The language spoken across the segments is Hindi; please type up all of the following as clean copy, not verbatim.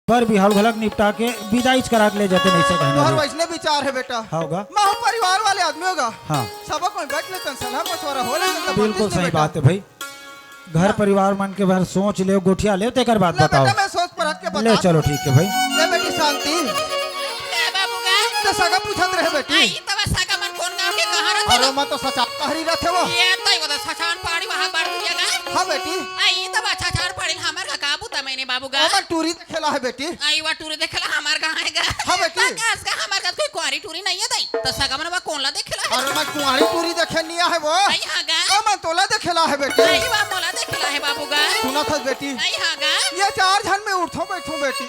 पर भी हल घलक निपटा के विदाई करा के ले जाते नहीं से कहने और वैसने विचार है बेटा होगा माँ परिवार वाले आदमी होगा। हाँ सब कोई बैठ लेते हैं सलाह मशवरा हो लेते हैं। बिल्कुल सही बात है भाई। घर परिवार मन के भर सोच ले गोठिया ले तेकर बात बताओ। मैं सोच पर हट के बता ले चलो ठीक है भाई। ये बेटी शांति तो सगा पूछत रहे बेटी आई तब सगा मन कोन गांव के कहां रहत अरे मैं तो सचा कहरी रहते वो ये तई को सचान पाड़ी वहां बाड़ दुनिया का हां बेटी आई तब सचान पाड़ी हमर का काबू त मैंने बाबू गा मैं टूरी खेला है बेटी आई वा टूरी देखला हमर कहां है गा हां बेटी कास का हमर का कोई क्वारी टूरी नहीं है तई तो सगा मन बा कोनला देखला अरे मैं कुंवारी टूरी देखे नहीं है वो आई हां गा ओ मैं तोला देखेला है बेटी आई वा मोला देखला है बाबू गा सुना था बेटी आई हां गा ये चार जन में उठो बैठो बेटी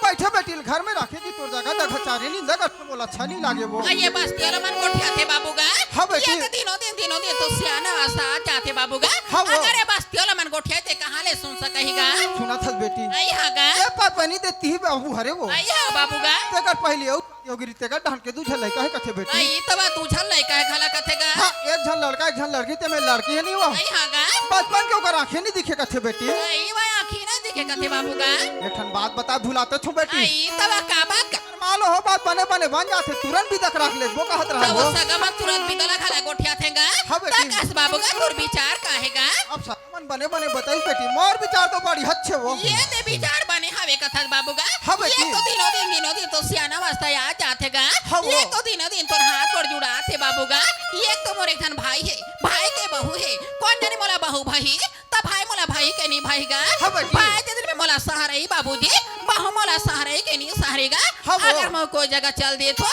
बैठे बेटी घर में रखेगी तोर जगह दखा चारे नहीं लगा बोला अच्छा नहीं लागे वो आई ये बस तेरा मन कोठिया थे बाबू गा हां बेटी ये दिनों दिन तो सियाना आसा जाते बाबू गा हाँ वो। अगर ये बस तेरा मन कोठिया थे कहां ले सुन सकहीगा सुना था बेटी आई हां गा ये पापनी देती ही बाबू हरे वो आई हां बाबू गा तेकर पहले योगिरी तेकर ढान के दूझे लड़का है कथे बेटी आई तब तू झल नहीं कहे घला कथेगा हां एक झन लड़का एक झन लड़की ते में लड़की है नहीं वो आई हां गा बचपन के ओकर आंखें नहीं दिखे कथे बेटी आई वा आखी नहीं दिखे कथे बाबू गा एक ठन बात बता भुलाते छो बेटी आई तब का बात का मालो हो बात बने बने बन जाते तुरंत भी दख रख ले वो कहत रहा तब वो सगमा तुरंत बिदला खला गोठिया थेगा हाँ बेटी। तकस बाबू का तोर विचार काहेगा अब सामान बने बने बताई बेटी मोर विचार तो बड़ी अच्छे वो ये ते विचार बने हवे कथा बाबू का हाँ बेटी। ये तो दिनों दिन तो सियाना वास्ता आ जातेगा हाँ वो। ये तो दिनों दिन तोर हाथ पर जुड़ाते बाबू का ये तो मोर एक भाई है भाई के बहू है कौन जाने मोला बहू भाई तब भाई मोला भाई के नहीं भाईगा हाँ बेटी। भाई के दिन में मोला सहारे बाबूजी बहू मोला सहारे के नहीं सहारेगा हाँ वो। अगर मैं कोई जगह चल दे तो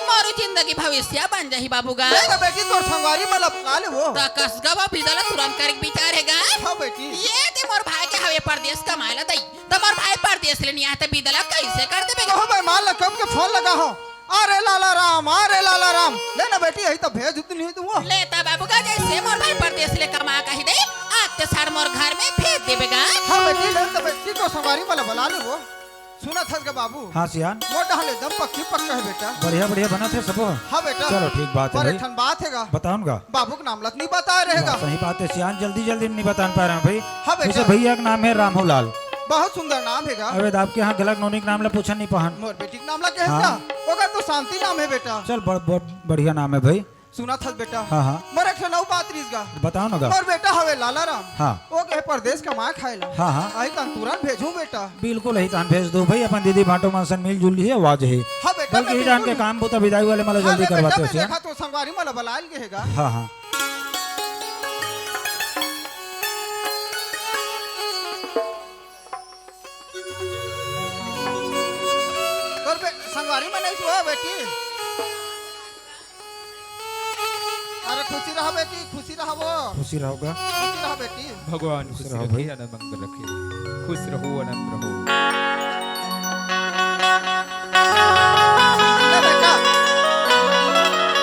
मोर जिंदगी भविष्य बन जाही बाबू का देखा बेटी तोर संगवारी मतलब ला ले वो तकस गवा बिदला तुरंत कर विचार हैगा हां बेटी ये ते मोर भाई के हवे परदेश कमाइला दई तो मोर भाई परदेश ले नहीं आता बिदला कैसे कर देबे कहो भाई मान ल कम के फोन लगा हो अरे लाला राम ले ना बेटी यही तो भेज दूं नहीं तू लेता बाबू का जैसे मोर भाई परदेश ले कमा कही दे आते सार मोर घर में भेज देबेगा हां बेटी ले तो बेटी को संगवारी वाला बुला ले वो सुना था के बाबू हाँ सियान मोटा हले दम पक्की पक्का है बेटा बढ़िया बढ़िया बना थे सब। हां बेटा चलो ठीक बात है और भाई। एक ठन बात हैगा बताऊंगा बाबू का नाम लत नहीं बता रहेगा सही बात है सियान जल्दी जल्दी नहीं बता पा रहा हूँ भाई। हाँ बेटा। जैसे भैया का नाम है रामू लाल। बहुत सुंदर नाम हैगा अबे आपके यहाँ गलत नोनी का नाम ला पूछा नहीं पहन। मोर बेटी का नाम ला कहता ओकर तो शांति नाम है बेटा चल बहुत बढ़िया नाम है भाई। सुना था बेटा हाँ हाँ मोर एक नौ पात्रीस गा बताओ ना गा। मोर बेटा हवे लाला राम हाँ ओ के परदेश कमा खाएला हाँ हाँ आई तन तुरंत भेजूं बेटा बिल्कुल ही तान भेज दो भाई। अपन दीदी भाटो मानसन मिलजुल ही आवाज है हां बेटा बल्कि ही जान के काम बुता विदाई वाले मतलब जल्दी करवाते हो सियान। देखा तो संगवारी मला बलाल के हैगा हाँ हाँ और संगवारी में नहीं हुआ बेटी अरे खुशी रहा बेटी खुशी रहा वो खुशी रहोगा। खुशी रहा बेटी भगवान खुश रहो रखे भाई। आनंद मंगल रखे खुश रहो आनंद रहो ले बेटा भगवान खुश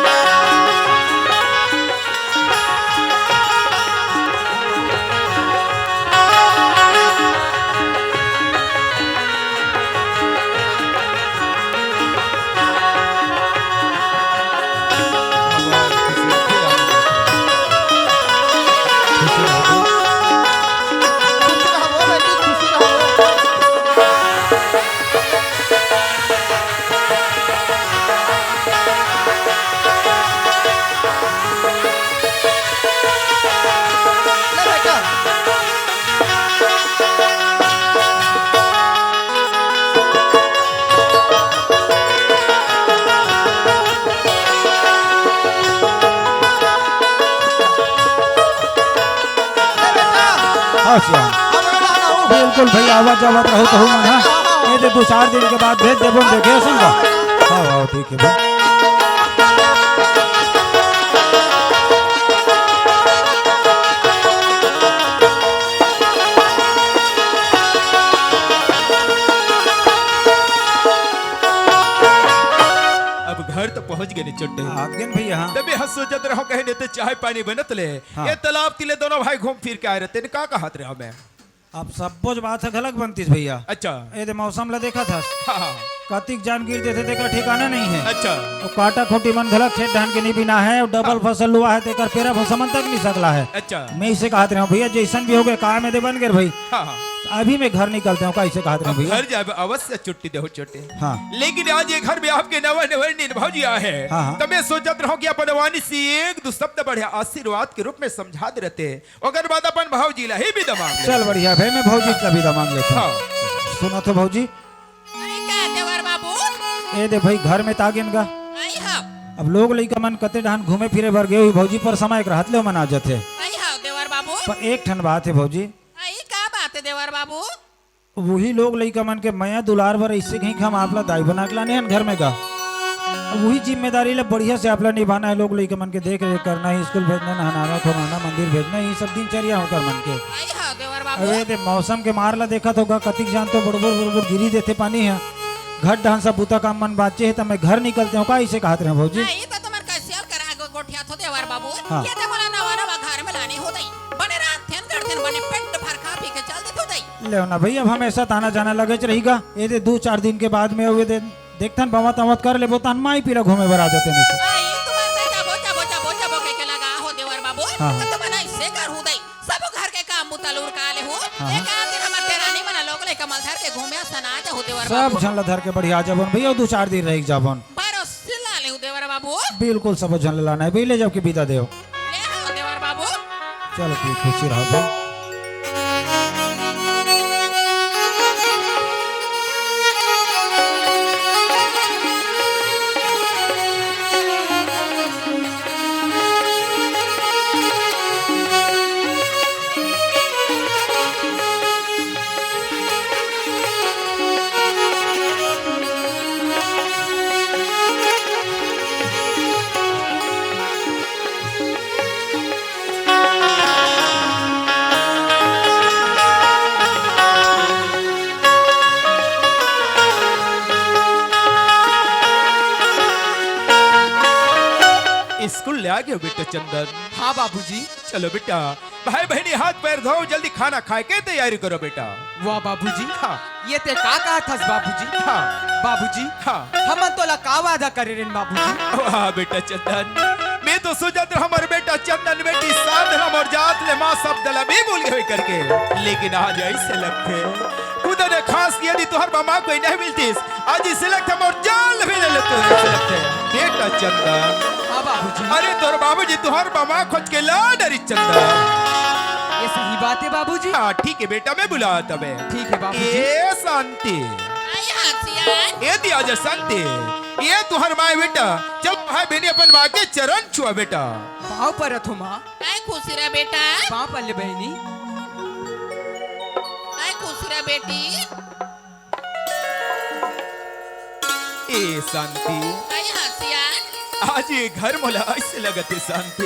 रखे आनंद रखे खुशी रहोगा। खुशी रहा वो बेटी खुशी रहा वो ले बेटा ले बेटा हाँ सियान अब लाना हूं बिल्कुल भाई आवाज आवाज रहो कहूँ मना ये दे 2-4 दिन के बाद भेज देबो देखे सुनगा। हाँ हाँ ठीक है भाई। अब घर तो पहुंच गए चट्टे आगे भैया हाँ तबे हंस सोचत रहो कहने ते चाय पानी बनत ले हाँ। ये तालाब तिले दोनों भाई घूम फिर के आए रहते ने का कहत रहे हमें अब सब कुछ बात है गलत बनतीस भैया। अच्छा ये मौसम ला देखा था हाँ हाँ कतिक जान गिर देते तेकर ठिकाना नहीं है। अच्छा और काटा खोटी मन गलत खेत धान के नहीं बिना है और डबल फसल हुआ है तेकर पेरा भसमन तक नहीं सकला है। अच्छा मैं इसे कहते रहा हूँ भैया जैसन भी हो गए कहा में दे बन गए भाई। हाँ हाँ अभी मैं घर निकलते हूँ का इसे कहते रहा हूँ भैया। घर जाए अवश्य छुट्टी दे छोटे। हाँ लेकिन आज ये घर में आपके नवा भौजी आए हैं। हाँ, हाँ। तो मैं सोचत रहा कि अपन वाणी से एक दो शब्द बढ़िया आशीर्वाद के रूप में समझा दे रहते अगर बाद अपन भौजी ला ही भी दमाग चल बढ़िया भाई मैं भौजी का भी मांग लेता हाँ हूँ। सुनो तो भौजी आई का देवर बाबू ए दे भाई घर में तागिन का आई हां अब लोग लइका मन कते डान घूमे फिरे भर गए हुई भौजी पर समय एक रात ले मन आ जाते आई हां देवर बाबू पर एक ठन बात है भौजी आई का बात है देवर बाबू वही लोग लइका मन के मया दुलार भर ऐसे कहीं हम आपला दाई बना के लाने हैं घर में का। अब वही जिम्मेदारी ले बढ़िया से आपला निभाना है। लोग लइका मन के देख रेख करना है स्कूल भेजना नहाना खिलाना मंदिर भेजना ये सब दिनचर्या होकर मन के। आई हां देवर बाबू अरे दे मौसम के मार ला देखा तो कतिक जान तो बुड़बुड़ गिरी देते पानी है घट ढान सब बूता काम मन बाचे है तो मैं घर निकलते हूँ का इसे कहते रहे भौजी। आई तो तुम्हार कैसे करा गोठिया तो देवर बाबू हाँ। ये तो मला नवा नवा घर में लानी हो दई बने रात थेन करते बने पेट भर खा पी के चल दे तो दई ले ना भाई अब हम ऐसा ताना जाना लगे रहेगा ये दे 2-4 दिन के बाद में हुए देखतन बवत अवत कर ले बोतन माई पीरा घूमे बर आ जाते नहीं। आई तुम्हार बेटा बोचा के लगा हो देवर बाबू हाँ। तो तुम ना इससे कर हो दई सब घर के काम मुतलूर का ले हो हाँ। एक आध दिन हमर तेरानी मना लोग ले कमल धर के घूमे सना जा हो देवर सब बाबू झन धर के बढ़िया जबन भैया 2-4 दिन रह जाबन बारो सिला ले हो देवर बाबू बिल्कुल सब झन लाना है भाई ले जाओ के विदा देव। ले हो देवर बाबू चलो ठीक खुशी रहो भाई। स्कूल ले आ गए बेटा चंदन। हाँ बाबूजी। चलो बेटा भाई बहनी हाथ पैर धो जल्दी खाना खाए के तैयारी करो बेटा। वाह बाबूजी हाँ ये ते का कहा था बाबूजी। हाँ बाबूजी हाँ हम तो ला का वादा करे रे बाबूजी। वाह बेटा चंदन मैं तो सोचत हमारे बेटा चंदन बेटी साथ हम और जात ले माँ सब दला भी भूल गए करके लेकिन आज ऐसे लगते खुदा ने खास किया दी तुहर मामा कोई नहीं मिलती आज इसे लगता हम और जाल भी ले लेते बेटा चंदन। हाँ बाबूजी। अरे तोर बाबूजी तुहर मामा खोज के ला डरी चंदन। ये सही बात है बाबूजी। हाँ ठीक है बेटा मैं बुला तबे। ठीक है बाबूजी। ए शांति आई हासियान ये दिया जा शांति ये तुहर माए बेटा जब भाई बहनी अपन माँ के चरण छुआ बेटा। पाँव पर रथो माँ। आई खुशी रे बेटा पाँव पर ले बहनी। आई खुशी रे बेटी ए शांति आई हासियान आज ये घर मोला ऐसे लगते शांति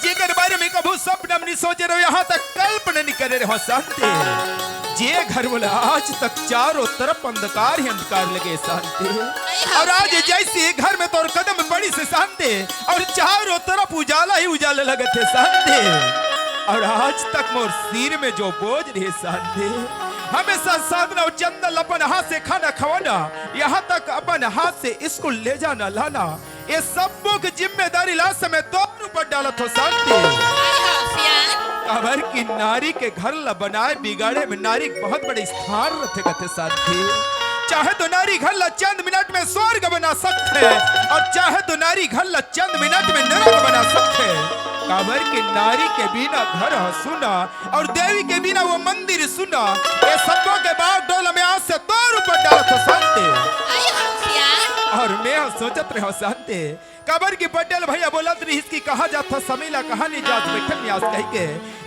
जेकर बारे में कभू सपना नहीं सोचे रहो यहाँ तक कल्पना नहीं करे रहो शांति जे घर बोला आज तक चारों तरफ अंधकार ही अंधकार लगे शांति और आज जैसे घर में तोर कदम बड़ी से शांति और चारों तरफ उजाला ही उजाला लगे थे शांति और आज तक मोर सिर में जो बोझ रही शांति हमेशा साधना और चंदन अपन हाथ से खाना खवाना यहाँ तक अपन हाथ से स्कूल ले जाना लाना ये सबों की जिम्मेदारी लास्ट समय तोर ऊपर डाला तो शांति आई हासियान अबर की नारी के घर ला बनाए बिगाड़े में नारी बहुत बड़े स्थान रखे गए साथी चाहे तो नारी घर ला चंद मिनट में स्वर्ग बना सकते और चाहे तो नारी घर ला चंद मिनट में नरक बना सकते काबर की नारी के बिना घर सुना और देवी के बिना वो मंदिर सुना ये सबों के बाद डोला में आज से तोर ऊपर डाला तो शांति आई हासियान और मैं सोचत रहो शांति कबर की पटेल भैया बोलत रही इसकी कहा जाता समीला कहानी जात बैठल न्यास कह के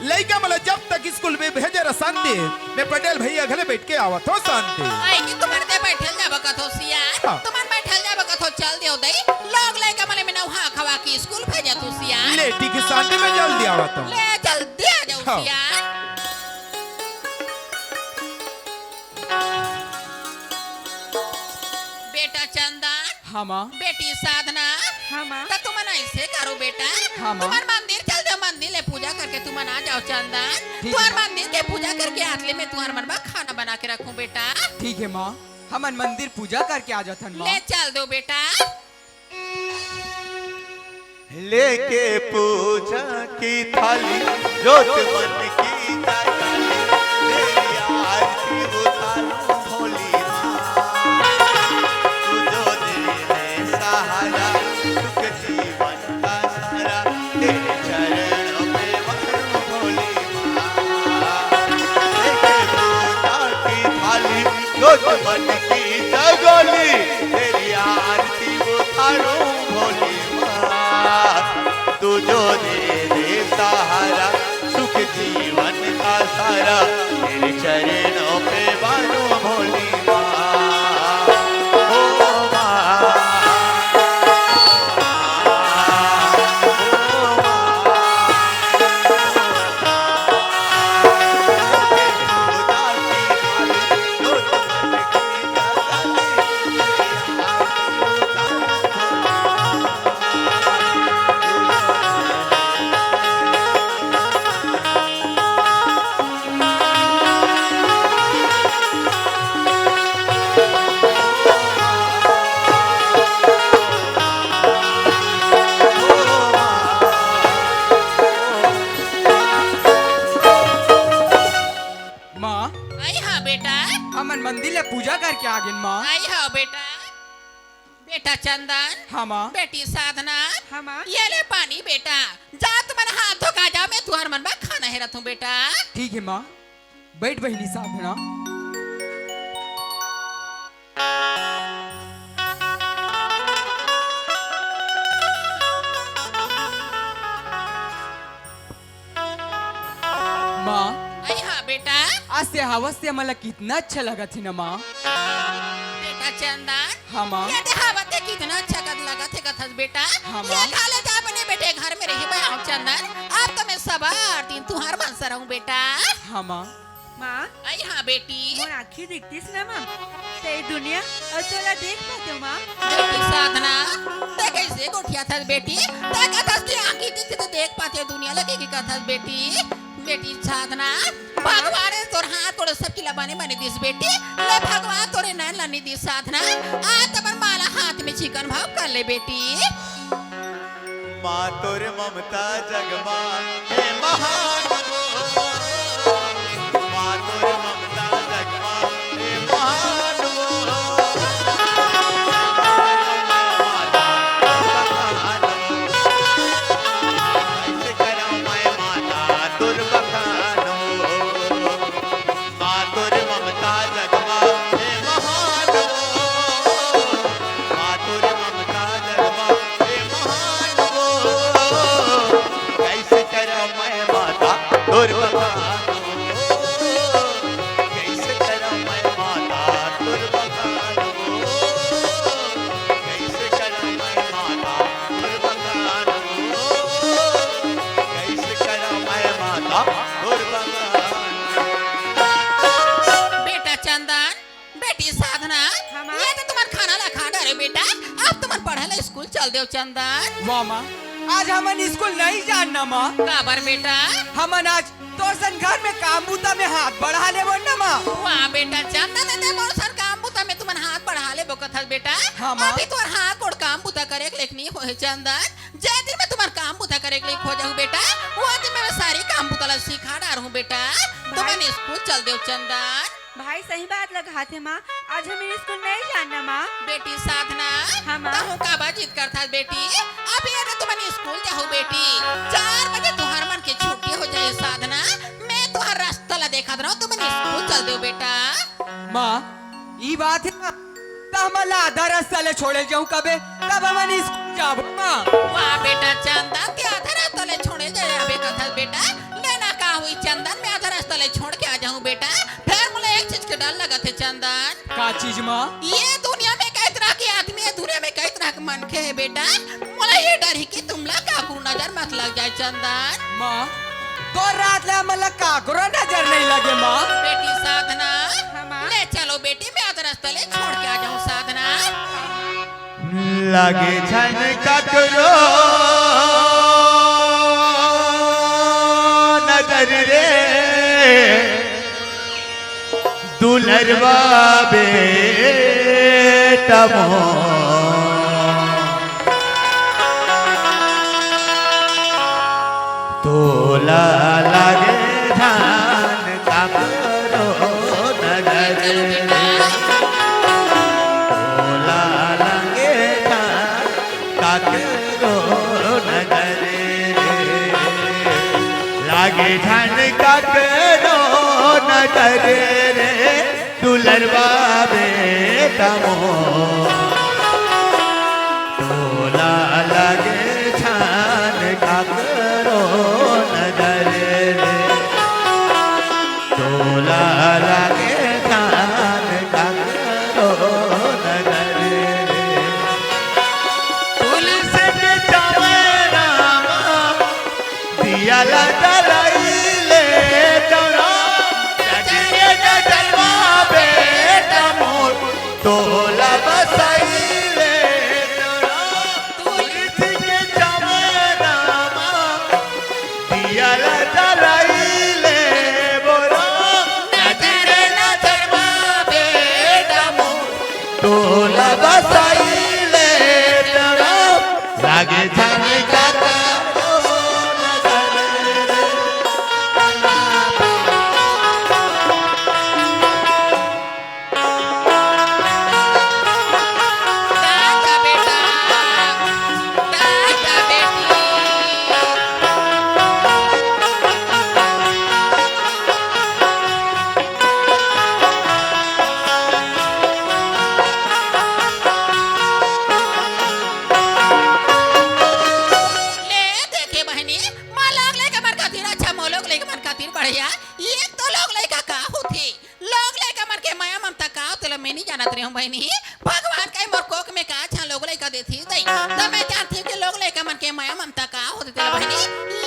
लइका मला जब तक स्कूल में भेजे र शांति मैं पटेल भैया घरे बैठ के आवत हो शांति आई कि तुम्हारे दे बैठल जा बकत हो सियान हाँ। तुम्हार बैठल जा बकत हो चल देओ दई लोग लइका मले में नौहा खवा की स्कूल भेजा तू सियान ले ठीक है शांति में जल्दी आवत हूँ ले जल्दी आ जाओ हाँ। सियान बेटा चंदन हाँ माँ। बेटी साधना हाँ माँ। तो तुम ऐसे करो बेटा, हाँ, माँ। तुम्हार मंदिर चल जाओ, मंदिर ले पूजा करके तुम आ जाओ चंदन। ठीक तुम्हार है। मंदिर के पूजा करके आतले में तुम्हार मन में खाना बना के रखूं बेटा। ठीक है माँ, हमन मंदिर पूजा करके आ जाथन माँ। ले चल दो बेटा। लेके पूजा की थाली जोत मन की ताली तेरी आरती उतारूं भोली माँ तू जो दे सहारा सुख जीवन का सारा तेरे चरणों में वरूं भोली माँ लेके पूजा की थाली जोत मन की जगोली तेरी आरती उतारूं भोली तू जो दे सहारा सुख जीवन का सारा तेरे चरणों पे बानो भोली माँ ओ माँ माँ, आई हाँ बेटा, हमन मंदिर ले पूजा करके आ गए माँ। आई हाँ बेटा। बेटा चंदन, हाँ माँ। बेटी साधना, हाँ माँ। ये ले पानी बेटा, जा तुम्हारे हाथ धो के आ जाओ, मैं तुम्हारे मन में खाना है रखूं बेटा। ठीक है माँ, बैठ बहनी साधना। माँ, आई हाँ बेटा। आज से हवा से मला कितना अच्छा लगा थी ना माँ। बेटा चंदन, हाँ माँ। ये देखावते कितना अच्छा कद लगा थे कथस बेटा। हाँ, ये माँ। खाले जा अपने बेटे घर में रही भाई आओ चंदन, अब तो मैं सवार दिन तुहार मन से रहूं बेटा। हाँ माँ। माँ, आई हाँ बेटी। मोर आँखी दिखतीस ना माँ, ते दुनिया और तोला देख पाते हो माँ। बेटी साधना, ते कैसे गोठिया था बेटी, ते कथस की आंखी दिखती तो देख पाते हो दुनिया लगे की कथस बेटी। बेटी साधना, भगवान ने तोर हाथ तोड़ सबकी लबाने बने दिस बेटी, ले भगवान तोरे नैन लनी दिस साधना, आज तबर माला हाथ में चिकन भाव कर ले बेटी। माँ तोर ममता जगमा है महान माँ तोर ममता जगमा है महान ऐसे करो मैं माता तोर बखानो माँ तोर ममता जगमा है महान माँ तोर ममता जगमा है महान कैसे करो मैं माता तोर बखानो कैसे करो मैं माता तोर बखानो कैसे करो मैं माता तोर बखानो कैसे करो मैं माता तोर बखानो बेटा चंदन, बेटी साधना, हाँ, माँ। ये तो तुम्हार खाना ला खा डरे बेटा, अब तुम्हार पढ़े ला स्कूल चल देव चंदन। वाह माँ, आज हमन स्कूल नहीं जानना माँ। काबर बेटा, हमन आज तोर सन घर में काम बूता में हाथ बढ़ा ले ना माँ। वाह बेटा चंदन ने बहुत सार काम बुता में तुम्हार हाथ बढ़ा ले बोकत बेटा। हाँ, माँ। अभी तुम्हार हाथ कोड काम बुता करे के लेखनी हो है चंदन, जे दिन में तुम्हार काम बुता करे के लेख हो जाऊं बेटा, वो दिन में मैं सारी काम बुता ला सिखा डार हूं बेटा, तुम्हारे स्कूल चल देव चंदन। भाई सही बात लगा थे माँ, आज हमें स्कूल नहीं जानना माँ। बेटी साधना, हाँ, माँ। कहूँ का बातचीत करता बेटी, अभी अरे तुम्हारी स्कूल जाओ बेटी, 4 बजे तुम्हार मन की छुट्टी हो जाए साधना, मैं तुम्हारा रास्ता ला देखा रहा हूँ, तुम्हारी स्कूल चल दो बेटा। माँ, ये बात है ना, तब हमला आधा रास्ता ले छोड़े जाऊं कबे, तब हमन स्कूल जाबो माँ। वाह बेटा चंदन, ते आधा रास्ता ले छोड़े जाए अबे कथल बेटा, लेना का हुई चंदन, मैं आधा रास्ता ले छोड़ के आ जाऊं बेटा, फिर मुझे एक चीज के डर लगा थे चंदन। का चीज माँ? ये दुनिया में कई तरह के आदमी है, दुनिया में कई तरह के मनखे है बेटा, मुझे ये डर है कि तुमला काकू नजर मत लग जाए चंदन। माँ, तो रात ले हमला काकरो नजर नहीं लगे माँ। बेटी साधना, हाँ, माँ। ले चलो बेटी, मैं आधा रास्ता ले छोड़ के आ जाऊं साधना। लागे छन ककरो नजर रे दुलरवा बेटा तोला लागे धान ककरो नजर रे तोला लागे धान ककरो नजर रे लागे धान ककरो नजर रे दुलरवा बेटा तोला लागे धान ककरो नजर रे तोला लागे धान ककरो नजर रे तुलसी के जावे रामा दिया जलाइले जरा जगिए जलवा बेटा मोर तोला बसाइले जरा तुलसी के जावे रामा दिया जलाइले बोरा नजरे नजरवा बेटा मोर तोला बसाइले जरा लागे जाने का दादा बेटा दादा बेटी ले देखे बहनी माँ लोग लेके मन खातिर अच्छा मोह लोग लेके मन खातिर बढ़िया एक तो लोग लेका का होती लोग लेके मन के माया ममता का होते मैं नहीं जानत रही हूँ बहनी भगवान का मोर कोक में का अच्छा लोग लेका देती दई तो मैं जानती हूँ कि लोग लेके मन के माया ममता का होते तेरे बहनी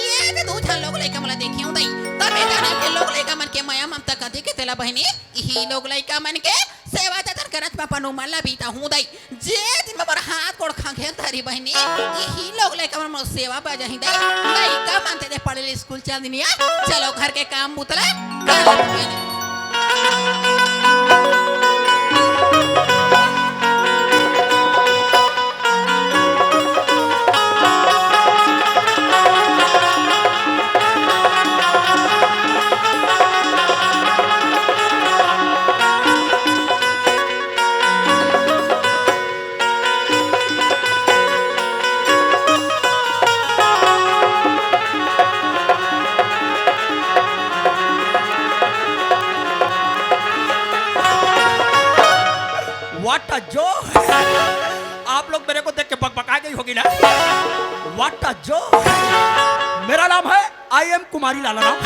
ये तो दो छन लोग लेके मला देखी हूँ दई तो मैं जाना कि लोग लेके मन के माया ममता का देखे तेला बहनी यही लोग लेके मन के सेवा जतन करत में अपन उमर ला बीता हूँ दई जे दिन में मोर हाथ कोड़ खंगे तारी बहनी यही लोग लेके मन सेवा पे जाही दई लइका मानते दे पढ़े स्कूल चल दिनिया चलो घर के काम बुतला कर बहनी व्हाट अ जो आप लोग मेरे को देख के बकबका गई होगी ना व्हाट अ जो मेरा नाम है I am Kumari Lala Ram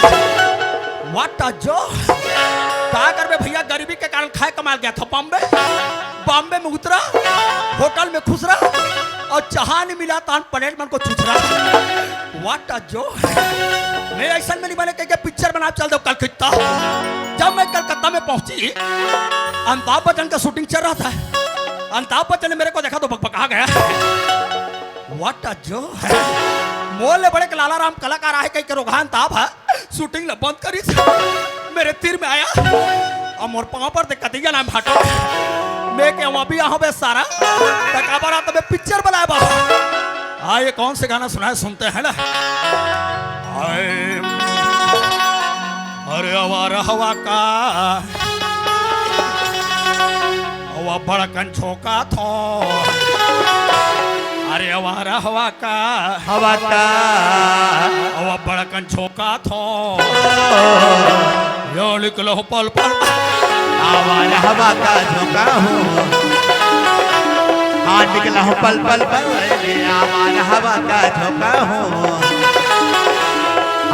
what a जो क्या कर बे भैया गरीबी के कारण खाए कमाल गया था बॉम्बे में उतरा होटल में खुश रहा और चाहा नहीं मिला तान पलेट मन को छुच रहा व्हाट अ जो मैं ऐसा में नहीं बने कि पिक्चर बना चल दो कलकत्ता जब मैं कलकत्ता में पहुंची अमिताभ बच्चन का शूटिंग चल रहा था अमिताभ बच्चन ने मेरे को देखा तो बकबका गया व्हाट अ जो मोल बड़े के लाला राम कलाकार आए कई करो अमिताभ है शूटिंग ने बंद करी मेरे तीर में आया और मोर पांव पर दिक्कत नाम हटो मैं के वहां भी यहाँ बे सारा तकाबर आता मैं पिक्चर बनाया बाबा हाँ ये कौन से गाना सुनाए सुनते हैं ना अरे आवारा हवा का हवा बड़कन छोका थो अरे आवारा हवा का हवा का हवा बड़कन छोका थो यो निकलो पल पल आवारा हवा का झोंका हूँ हाँ निकला हूँ पल पल पल आवारा हवा का झोंका हूँ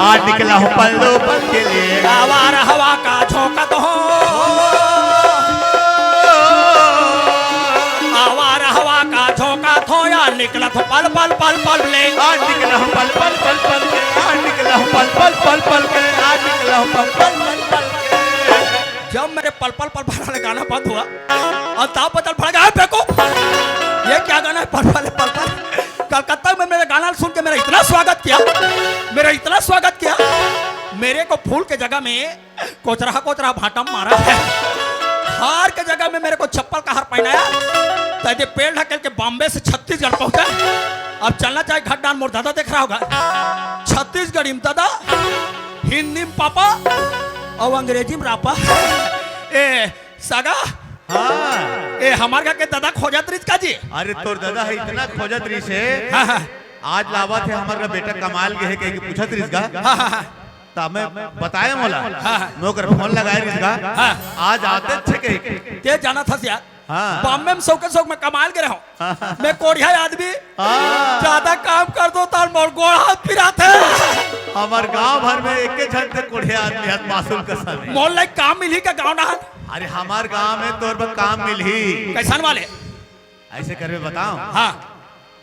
हाँ निकला हूँ पल्लो पल के लिए आवारा हवा का झोंका तो हो आवारा हवा का झोंका थो या निकला तो पल पल पल पल ले हाँ निकला हूँ पल पल पल पल के हाँ निकला हूँ पल पल पल पल के हाँ निकला हूँ पल पल पल पल के जब मेरे पल पल पल पल गाना बंद हुआ अमिताभ बच्चन फड़ गया फेंको ये क्या गाना है पल पल मेरा इतना स्वागत किया, मेरे को फूल के जगह में कोचरा भाटा मारा है, हार के जगह में मेरे को चप्पल का हार पहनाया, ताकि पेड़ ढकेल के बॉम्बे से छत्तीसगढ़ पहुंचा। अब चलना चाहे घट डाल मोर दादा देख रहा होगा, छत्तीसगढ़ी में दादा, हिंदी में पापा और अंग्रेजी में रापा। ए सगा, हाँ ए हमार घर के दादा खोजत रिच का जी। अरे तोर दादा है इतना खोजत रही से हाँ हाँ आज लावा थे हमारा बेटा कमाल के है कहीं पूछत रही का हाँ हाँ ता मैं बताया मोला हाँ। मैं ओकर फोन लगाए रही का हाँ। आज आते थे कहीं ते जाना था यार, हाँ। बॉम्बे में शौक में कमाल के रहा हूँ मैं, कोढ़िया आदमी हाँ। ज्यादा काम कर दो तो मोर गोड़ हाथ फिराते हमार गांव भर में एक झन थे कोढ़े आदमी हाथ मासूल का समय। मोल लाइक काम मिली का गाँव ना अरे हमार गांव में तोर पर काम मिल ही कैसान वाले। ऐसे करवे बताओ हाँ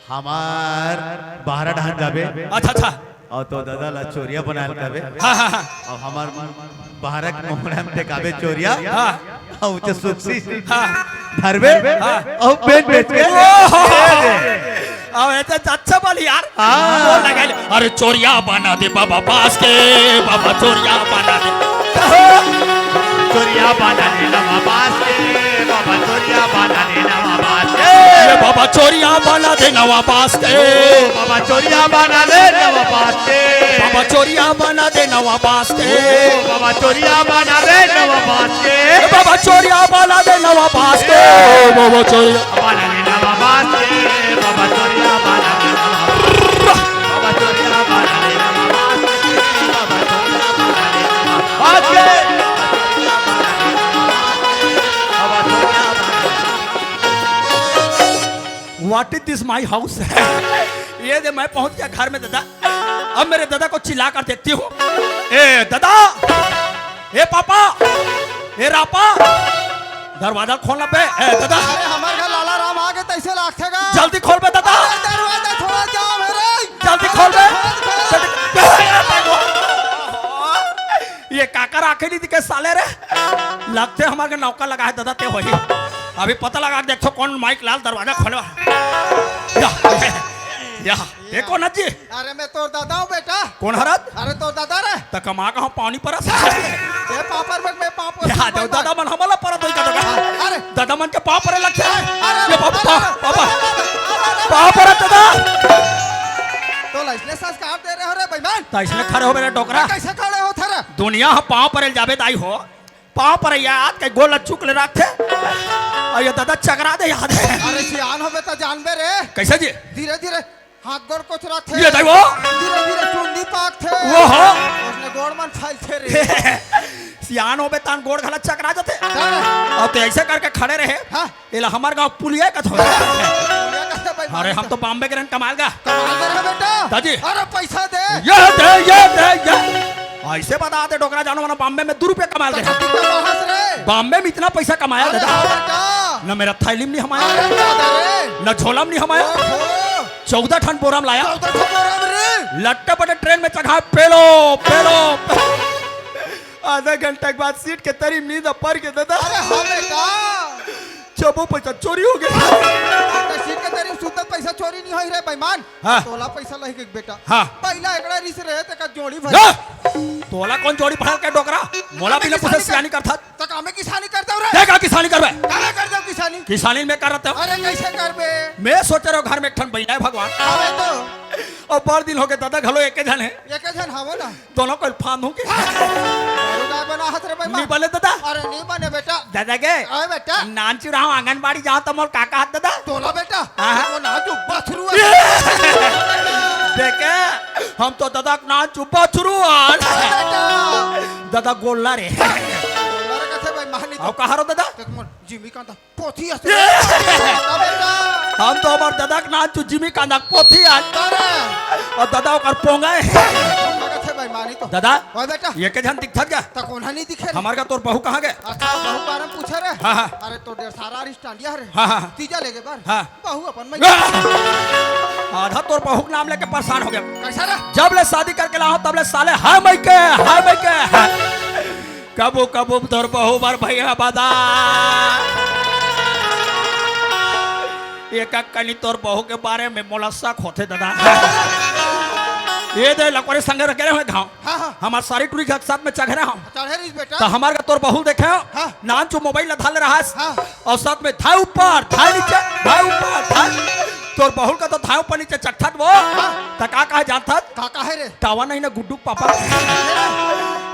हमार बाहर ढहन जाबे अच्छा अच्छा और तो दादा ला चोरिया बनाल करबे हाँ हाँ हाँ और हमार बाहर मोहड़ा में टेकाबे चोरिया हाँ। और उचे सुक्सी हाँ धरबे और बेच बेच के अब ऐसे अच्छा वाली यार हाँ। बोल लगा ले, अरे चोरिया बना दे बाबा पास के, बाबा चोरिया बना दे, चोरिया बना देना बाबास के बाबा चोरिया बना देना बाबास के ये बाबा चोरिया बना दे नवा पास के, बाबा चोरिया बना देना बाबास के बाबा चोरिया बना दे नवा पास के, बाबा चोरिया बना देना बाबास के बाबा चोरिया बना दे नवा पास के, बाबा चोरिया बना देना बाबास के बाबा चोरिया बना देना बाबा चोरिया बना देना बाबास के बाबा चोरिया बना देना बाबास के what is this my house ये दे मैं पहुंच गया घर में दादा। अब मेरे दादा को चिल्ला कर देखती हूँ, ए दादा, ए पापा, ए रापा, दरवाजा खोलना पे। ए दादा अरे हमारे घर लाला राम आ गए तैसे लाखेगा। जल्दी खोल बे दादा, दरवाजा थोड़ा जाओ मेरे। जल्दी खोल बे। ये काकर आखे नहीं दिखे साले रे, लगते हमारे नौका लगा है दादा ते वही। अभी पता लगा के देखो कौन माइक लाल दरवाजा खोलवा। या देखो ना जी, अरे मैं तोर दादा हूँ बेटा। कौन हरत अरे तोर दादा रे। त कमा का हम पानी पर ये पापर में मैं पापर। या दो दादा मन हमला पर तो का अरे दादा मन के पाप पर लगते हैं। अरे ये पापा पापा पाप पर दादा तो लाइसने संस्कार दे रहे हो रे बेईमान। त इसने खड़े हो मेरे डोकरा, कैसे खड़े हो थारा? दुनिया हम पाँव पर जाबे दाई हो, पाँव पर याद के गोल चुक ले रखे और ये दादा चकरा दे याद है। अरे सियान हो तो जानबे रे। कैसे जी धीरे धीरे हाथ गोड़ को चुरा थे। ये देखो धीरे धीरे चुंडी पाक थे। वो हो उसने गोड़ मन फैल थे रे। सियान हो तान गोड़ गला चकरा जाते अरे और तो ऐसे करके खड़े रहे। हाँ। इला हमार गांव पुलिया का थोड़ा। ये कैसे बेईमान? अरे हम तो बॉम्बे के रहन कमाल का कमाल कर रहे हो बेटा। दादी। अरे पैसा दे। ये ऐसे बता दे डोकरा जानो वरना बॉम्बे में 2 रुपए कमा दे। तकती का बहस रे। बॉम्बे में इतना पैसा कमाया अरे दादा, हाँ बेटा। न मेरा थैली में नहीं हमाया, अरे दादा रे। न झोला में नहीं हमाया, ओहो। 14 टन बोरा में लाया, चौदह ठो बोरा में रे। लट्टे पटे ट्रेन में चढ़ा पेलो पेलो आधा घंटा के बाद सीट के तरी नींद पर के दादा अरे हाँ बेटा। चबो पैसा चोरी हो गया। अपने सीट के तेरी सुतल पैसा चोरी नहीं होई रे बेईमान। हाँ। तोला पैसा लही के बेटा। हाँ। पहला एकड़ा रिस रहे ते का जोड़ी भर। जा! तोला कौन जोड़ी पढ़ल के डोकरा, मोला भी न पूछे सियानी करता तक हमें किसानी करते हो रे। देखा किसानी करबे, काहे कर दो किसानी? किसानी में कर रहा अरे कैसे करबे? मैं सोच रहा हूँ घर में एक ठन बैठा है भगवान हमें तो और 12 दिन हो गए दादा घलो एक जन है, ये के जन हवो ना। दोनों को फान हूँ रुका बना हाथ रे नहीं बेईमान। बोले दादा अरे नहीं बने बेटा। दादा के अरे बेटा। नान चुराओ आंगनबाड़ी जाओ तो मोर काका हाथ दादा तोला बेटा। हाँ। वो ना जो बथरू देखे हम तो दादा के नान चुपा चुरुआन बेटा। दादा गोल्ला रे तोला रे कैसे बेईमान नहीं अब कहा रो दादा तो मोर जिमी कांदा पोथी हस बेटा। हम तो हमार दादा के नान चु जिमी कांदा पोथी आन अरे और दादा ओकर पोंगा है कैसे बेईमानी तो। दादा ओए बेटा। ये के जन दिखत गया तक उन्हें नहीं दिखे रे। हमार का तोर बहू कहाँ गए। अच्छा बहू बारम पूछे रे। हाँ, हाँ। अरे तो डेढ़ सारा रिस्टांडिया रे। हाँ, हाँ। तीजा लेके बार। हाँ। बहू अपन में आधा तोर बहू के नाम लेके परेशान हो गया। कैसा रे? जब ले शादी करके लाओ तब ले साले हाय मैके कबू कबू तोर बहू बार भैया बादा एक कनी तोर बहू के बारे में मोला शक होते दादा ये दे लकवारे संगे रखे रहे गाँव हाँ हाँ हमार सारी टूरी के साथ में चढ़े रहा हूँ चढ़े रही बेटा तो हमारे का तोर बहू देखे हो हाँ। नान चो मोबाइल धाल रहा है हाँ। और साथ में था ऊपर था नीचे था ऊपर था तोर बहू का तो था ऊपर नीचे चट्ठट वो तका कहा जाता काका है रे टावा नहीं ना गुड्डू पापा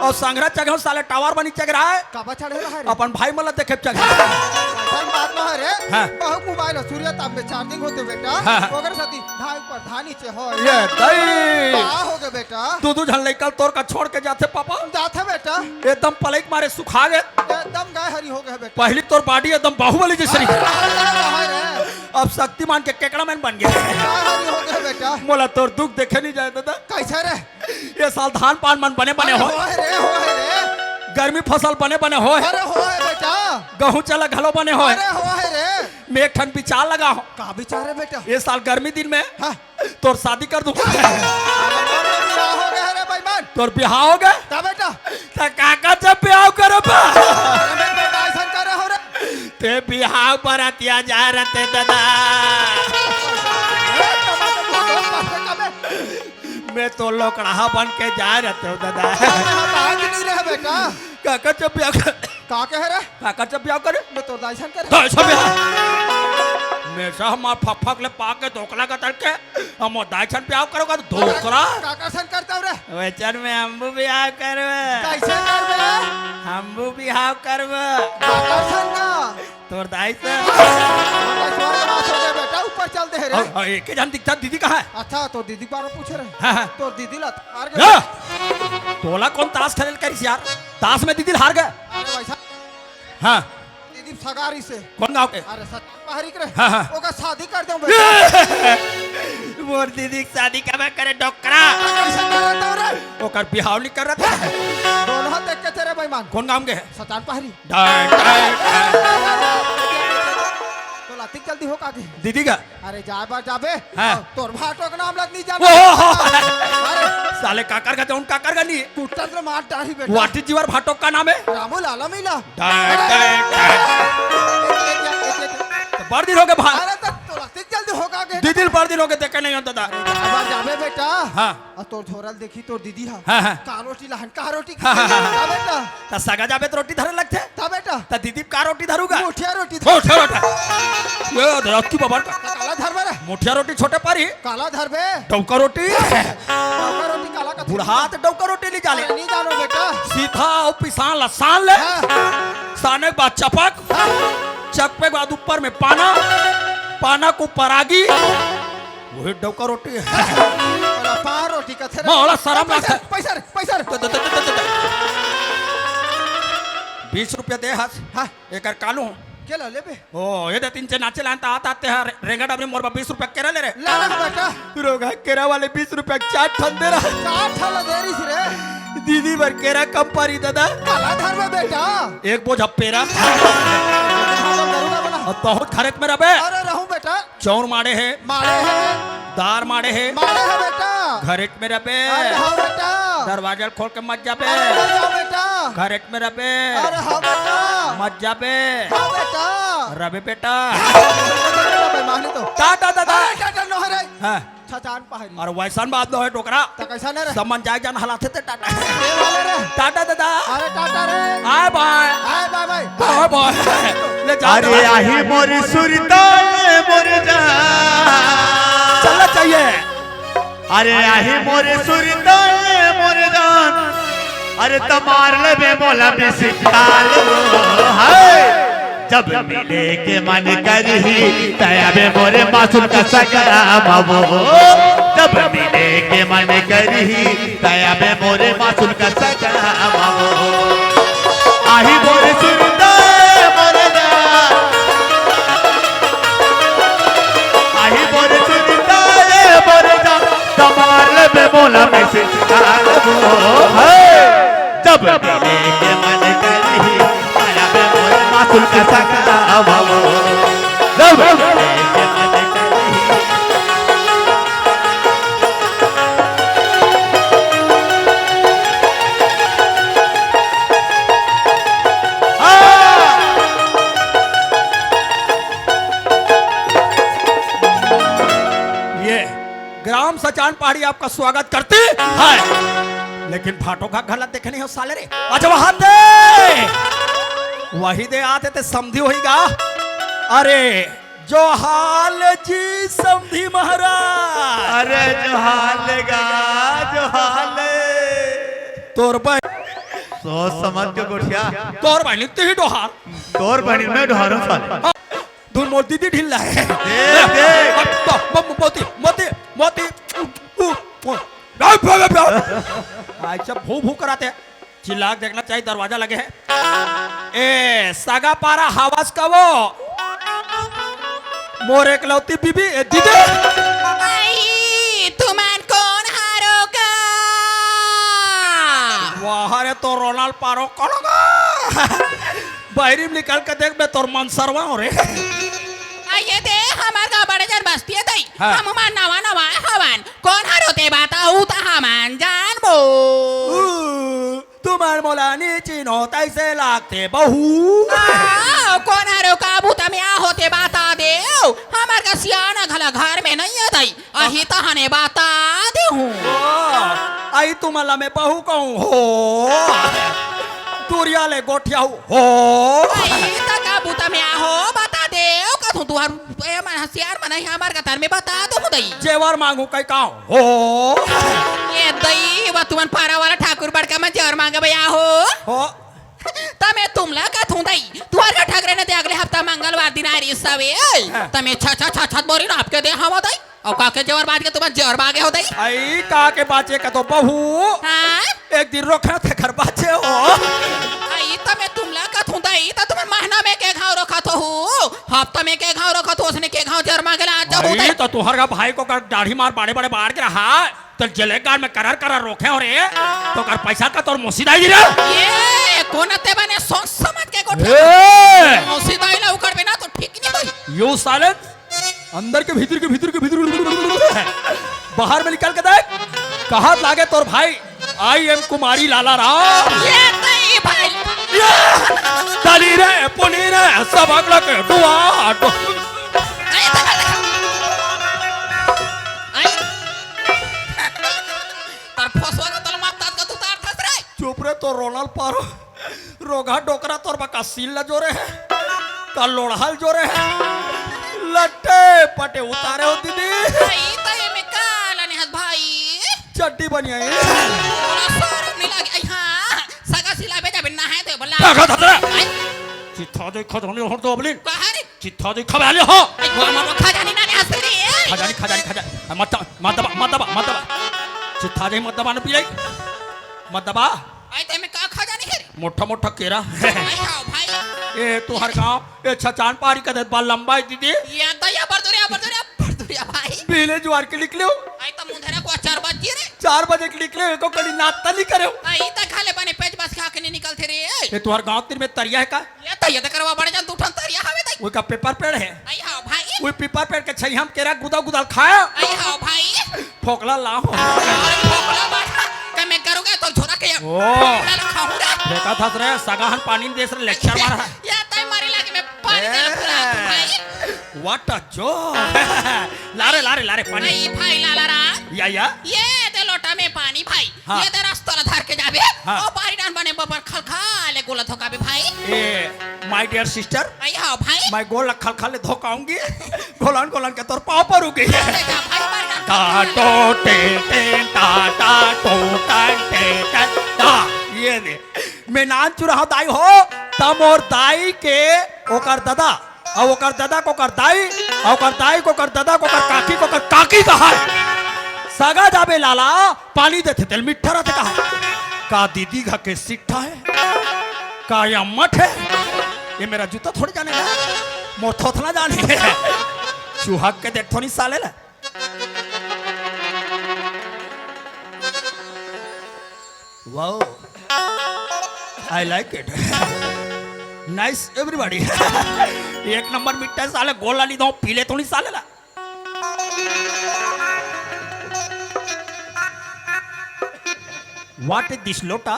और संगरा चढ़े साले टावर बनी चढ़ रहा है काबा चढ़े रहा है रे अपन भाई मला देखे चढ़ ऐसा बात ना है रे हाँ। बहुत मोबाइल सूर्य ताप में चार्जिंग होते बेटा हाँ। ओकर साथी धाई पर धा नीचे हो ये दई का हो गए बेटा तू झन लेकल तोर का छोड़ के जाते पापा जाते बेटा एकदम पलक मारे सुखा गए एकदम गाय हरी हो गए बेटा पहली तोर बॉडी एकदम बाहुबली जैसी है रे अब शक्तिमान के केकड़ा मैन बन गए गाय हरी हो गए बेटा मोला तोर दुख देखे नहीं जाए दादा कैसे रे ये साल धान पान मन बने बने हो हो है रे गर्मी फसल बने बने हो अरे हो है बेटा गहूं चला घलो बने हो अरे हो है रे मैं एक ठन बिचार लगा हो का विचार है बेटा ये साल गर्मी दिन में हाँ तोर शादी कर दूं हो गया रे भाईमान तोर बिहाव हो गए का बेटा तो काका जब बिहाव करो बा अरे बेटा ऐसा करे हो रे ते बिहाव पर अतिया जा रहते दादा मैं तो लोकड़ा बन के जा रहते हो दादा नहीं रहे बेटा काका जब बिहाव कर का कह रे काका जब बिहाव करे मैं तो दाइसन कर तो ऐसा बिहाव मैं सा हमार फक ले पाके धोकला का तड़के हम दाइछन बिहाव करोगा तो धोकला काका सन करता रे वचन में हमबू बिहाव करवे कैसे कर बे हमबू बिहाव करवे काका सन ना तोर दाई से बेटा ऊपर चल दे रे एक जन दिखता दीदी कहाँ है अच्छा तो दीदी बारे पूछ रहे हाँ, हाँ। तो दीदी लत हार या! गए तोला कौन ताश खेल करिस यार ताश में दीदी हार गए अरे वैसा हाँ दीदी सगारी से कौन गाँव के अरे सच पहरी करे हाँ, हाँ। ओका शादी कर दूं बेटा मोर दीदी की शादी कब करे डोकरा कैसे कर रहा रे ओकर बिहाव नहीं कर रहा था दोनों देख के तेरे बेईमान कौन गाँव के है सतान पहरी डाय, डाय, डाय। तो लातिक जल्दी हो काके दीदी का अरे जा बार जाबे हाँ। तोर भाटो का नाम लग नहीं जाना ओहो! अरे साले काकर का जौन काकर का नहीं टूटा तो मार डाही बेटा वाटी जीवर भाटो का नाम है रामू लाला मिला डाय, डाय, डाय। तो बड़ दिन हो गए भाई अरे तो लातिक जल्दी हो काके दीदी बड़ दिन हो गए देखे नहीं होता था बार जाबे बेटा हाँ। और तोर झोरल देखी तोर दीदी हा हाँ, हाँ। का रोटी लहन का रोटी हाँ, हाँ, हाँ। का बेटा तो सगा जाबे तो रोटी धरे लगते का बेटा तो दीदी का रोटी धरूगा मुठिया रोटी छोटे रोटी ये धरत की बाबर का काला धर बे मुठिया रोटी छोटे पारी काला धर बे डौका रोटी का रोटी काला का बुढ़ात डौका रोटी नहीं जाले नहीं जानो बेटा सीधा और पिसान ला सान ले साने के बाद चपक चपके के बाद ऊपर में पाना पाना को परागी वही डौका रोटी है वाला पा रोटी का थे मोला शर्म पैसा आता पैसा पैसा 20 रुपया दे हाथ हाँ एक कानू के ला ले बे ओ ये दे तीन से नाचे लानता आते हैं रेंगड़ अपने मोर 20 रुपया केरा ले रे ला ला बेटा रोगा केरा वाले 20 रुपया चार ठन दे रहा चार ठाला देरी से रे दीदी भर केरा कम पारी दादा काला धर बे बेटा एक बोझ पेरा करूंगा बना और बहुत खरीद में रबे अरे रहूं बेटा चौर मारे है मारे है दार मारे है मारे है बेटा घरेट में रबे अरे हाँ बेटा दरवाजा खोल के मत जाबे अरे हाँ बेटा घरेट में रबे अरे हाँ बेटा मत जाबे हाँ बेटा रबे बेटा बेईमानी तो टाटा दादा अरे टाटा न रे हाँ छचान पहरी और वैसा बात न है टोकरा तो कैसा न रे समन जाए जान हलाते थे टाटा ये वाले रे टाटा दादा अरे टाटा रे आए bye hi bye bye bye bye ले जा अरे आही मोर सुरताल मोर जान चलना चाहिए अरे आही मोर सुरताल मोर जान अरे तमार लेबे मोला में सिकाल हाय जब मिले के मन करही तयाबे मोरे मासुल का सकरा बाबू जब मिले के मन करही तयाबे मोरे मासुल का सकरा बाबू आही मोर सुरताल मोर जान आही मोर सुरताल मोर जान तमार लेबे मोला में सिकाल जब मिले के मन करही तयाबे मोरे मासुल का सकरा बाबू जब मिले के मन करही ये ग्राम सचान पहाड़ी आपका स्वागत करती है, लेकिन फाटो का गलत देखे नहीं हो साले रे। अच्छा वहां दे वही दे आते थे समझी होगा। अरे जो हाल जी समझी महाराज। अरे जो हाल गा जो हाल तोर भाई सोच समझ के गोठिया तोर भाई नित्य ही डोहार तोर बनी में ढारो साले धुन मोती दी ढील है। देख देख मोती मोती मोती अच्छा भू भू कराते हैं। चिल्लाक देखना चाहिए, दरवाजा लगे है। ए सागा पारा हवास का वो मोर एकलौती बीबी ए दीदी आई तुमन कौन हारोगा? वहां रे तो रोनाल्ड पारो करोगा। बाहरी में निकल के देख मैं तोर मन सरवा हो रे। आइए दे हमार का बड़े जन बस्ती है दई। हाँ। हम मान नवा नवा हवन कौन हारोते बताऊ ता हमान जानबो। तुम्हार मोलानी चिन्हो तैसे लागते बहू। कौन हारो काबू तमे आ होते बता दे। हमार का सियाना घला घर में नहीं है दई। अही तहने बता दे हूँ। आई तुम्हारा मैं बहू कहूँ हो तुरिया ले गोठिया हो। आई ता काबू तमे आ हो बता दे। कथू तुहार ए मन हसियार मन हमार का तर में बता दो दई। जेवर मांगू कई कहूँ हो। ये दई व तुमन पारा वाला ठाकुर बड़का में जेवर मांगे भैया हो। तमे तुमला का थूंदई तुहार का ठाकरे ने दे अगले हफ्ता मंगलवार दिन आ रही सवे तमे छत बोरी ना आपके दे हम दई और का के जेवर बाद के तुम जेवर बागे हो दई। आई का के बाचे का तो बहू हां एक दिन रोकना थे घर बाचे हो। आई तमे तुमला का थूंदई त तुम महीना में के घाव रखत हो हफ्ता में के घाव रखत हो उसने के घाव जेवर मांगे ला जा हो दई। तो तुहार का भाई को कर दाढ़ी मार बड़े बड़े बाढ़ के रहा तो जलेगार में करार रोके हो रे तो कर पैसा का तोर मुसीदाई दी रे। ये कोनते बने सोच समझ के गोठा ए मुसीदाई ला उकड़ बिना तो ठीक नहीं भाई। यू साइलेंस अंदर के भीतर बाहर में निकल के देख कहाँ लागे तोर भाई आई एम कुमारी लाला राम। ये दई भाई तली रे पुनी रे सब अगला के डुआ आई तर फसवा का तल मारता का तू तार फस रे। चुप रे तो रोनाल पारो रोगा डोकरा तोर बका सील जोरे है का लोड़हल जोरे है लट्टे पटे उतारे हो दीदी भाई तय में काला ने हस भाई चड्डी बनी आई थोड़ा शर्म नहीं लगे। आई हां सगा सिला बेटा बिना है तो बल्ला का धतरा आई चिट्ठा दे खदनी हो तो बलिन कहा रे चिट्ठा दे खबाले हो आई गोल मारो खजानी ना ने हस रे। खजानी मत चिट्ठा दे मत दबा न पिलाई मत दबा। आई तय में का खजानी है रे। मोटा केरा आई हां भाई ए तू हर गांव ए छचान पारी का दे बाल लंबाई दीदी ये दया बरदुरिया भाई पहले ज्वार के निकले आई त मुंधरा को 4 बजे रे 4 बजे के निकले को कभी नाश्ता नहीं करे आई त खाले बने पेज बस खा के नहीं निकलते रे। ए तू हर गांव तीर में तरिया है का ये त ये करवा बड़े जन उठन तरिया हवे तई। वो का पेपर पेड़ है आई हां भाई वो पेपर पेड़ के छई हम केरा गुदा खाया आई हां भाई फोकला ला हो अरे फोकला बाटा के मैं करूंगा तो छोरा के ओ डाल खाऊंगा देखा था रे सगाहन पानी में देश रे लेक्चर मारा या तय मारे लागे मैं पानी डाल पूरा भाई। व्हाट अ जो लारे पानी आई भाई लाला रा या ये दे लोटा में पानी भाई हाँ। ये दे रास्ता ला धर के जाबे हाँ। ओ बारी डान बने बबर खलखाले गोला धोकाबे भाई। ए माय डियर सिस्टर आई हां भाई मैं गोल खलखाले धोकाऊंगी गोलन के तोर पाँव पर रुकी अरे जा भाई बारी डान टा टो टे टे टा टा टो टा टे टा टा ये दे मैं नान चुराहा दाई हो तम और दाई के ओकर दादा और ओकर दादा को कर दाई और ओकर दाई को कर दादा को कर काकी कहा सगा जाबे लाला पानी देते तेल मिठा रहते कहा का दीदी घा के सिट्ठा है का या मठ है ये मेरा जूता थोड़ी जाने का मोर थोथना जाने चूहक के देख थोड़ी साले ला wow I like it nice everybody एक नंबर मिट्टा साले गोल वाली दो पीले थोड़ी साले ला व्हाट इज दिस लोटा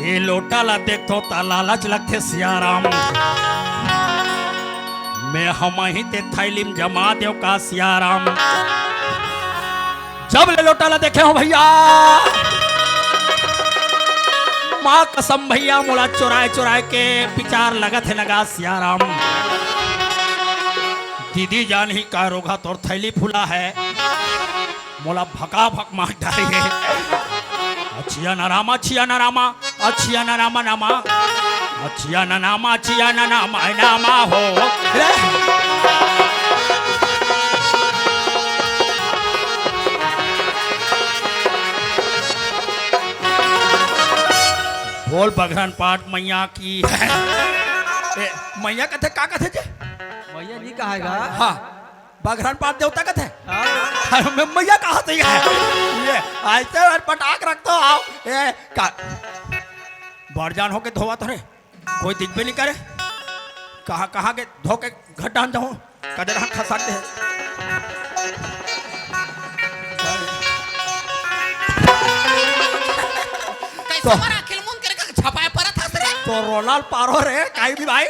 ये लोटा ला देखो ता लालच लगते सियाराम मैं हम ही ते थैलीम जमा देव का सियाराम जब ले लोटाला देखे हो भैया माँ कसम भैया मोला चुराए चुराए के विचार लगत है लगा सियाराम दीदी जान ही का रोगा तोर थैली फूला है मोला भका भक मार डाली है अच्छिया नारामा अच्छिया नारामा अच्छिया नारामा नामा अच्छिया नामा अच्छिया नामा नामा हो बोल बघरन पाठ मैया की है मैया कथे का कथे जे भैया नहीं कहेगा हाँ बघरन पाठ देवता कथे मैं मैया कहा थी है ये ऐसे पटाख रखता आओ ए का बड़जान होके धोवा तो रे कोई दिख भी नहीं करे कहाँ के धो के घट डाल जाऊं कदर हाथ खसाते हैं कैसे मारा खिलमुन करके छपाए परत हंस रे तो रोलाल पारो रे काई भी भाई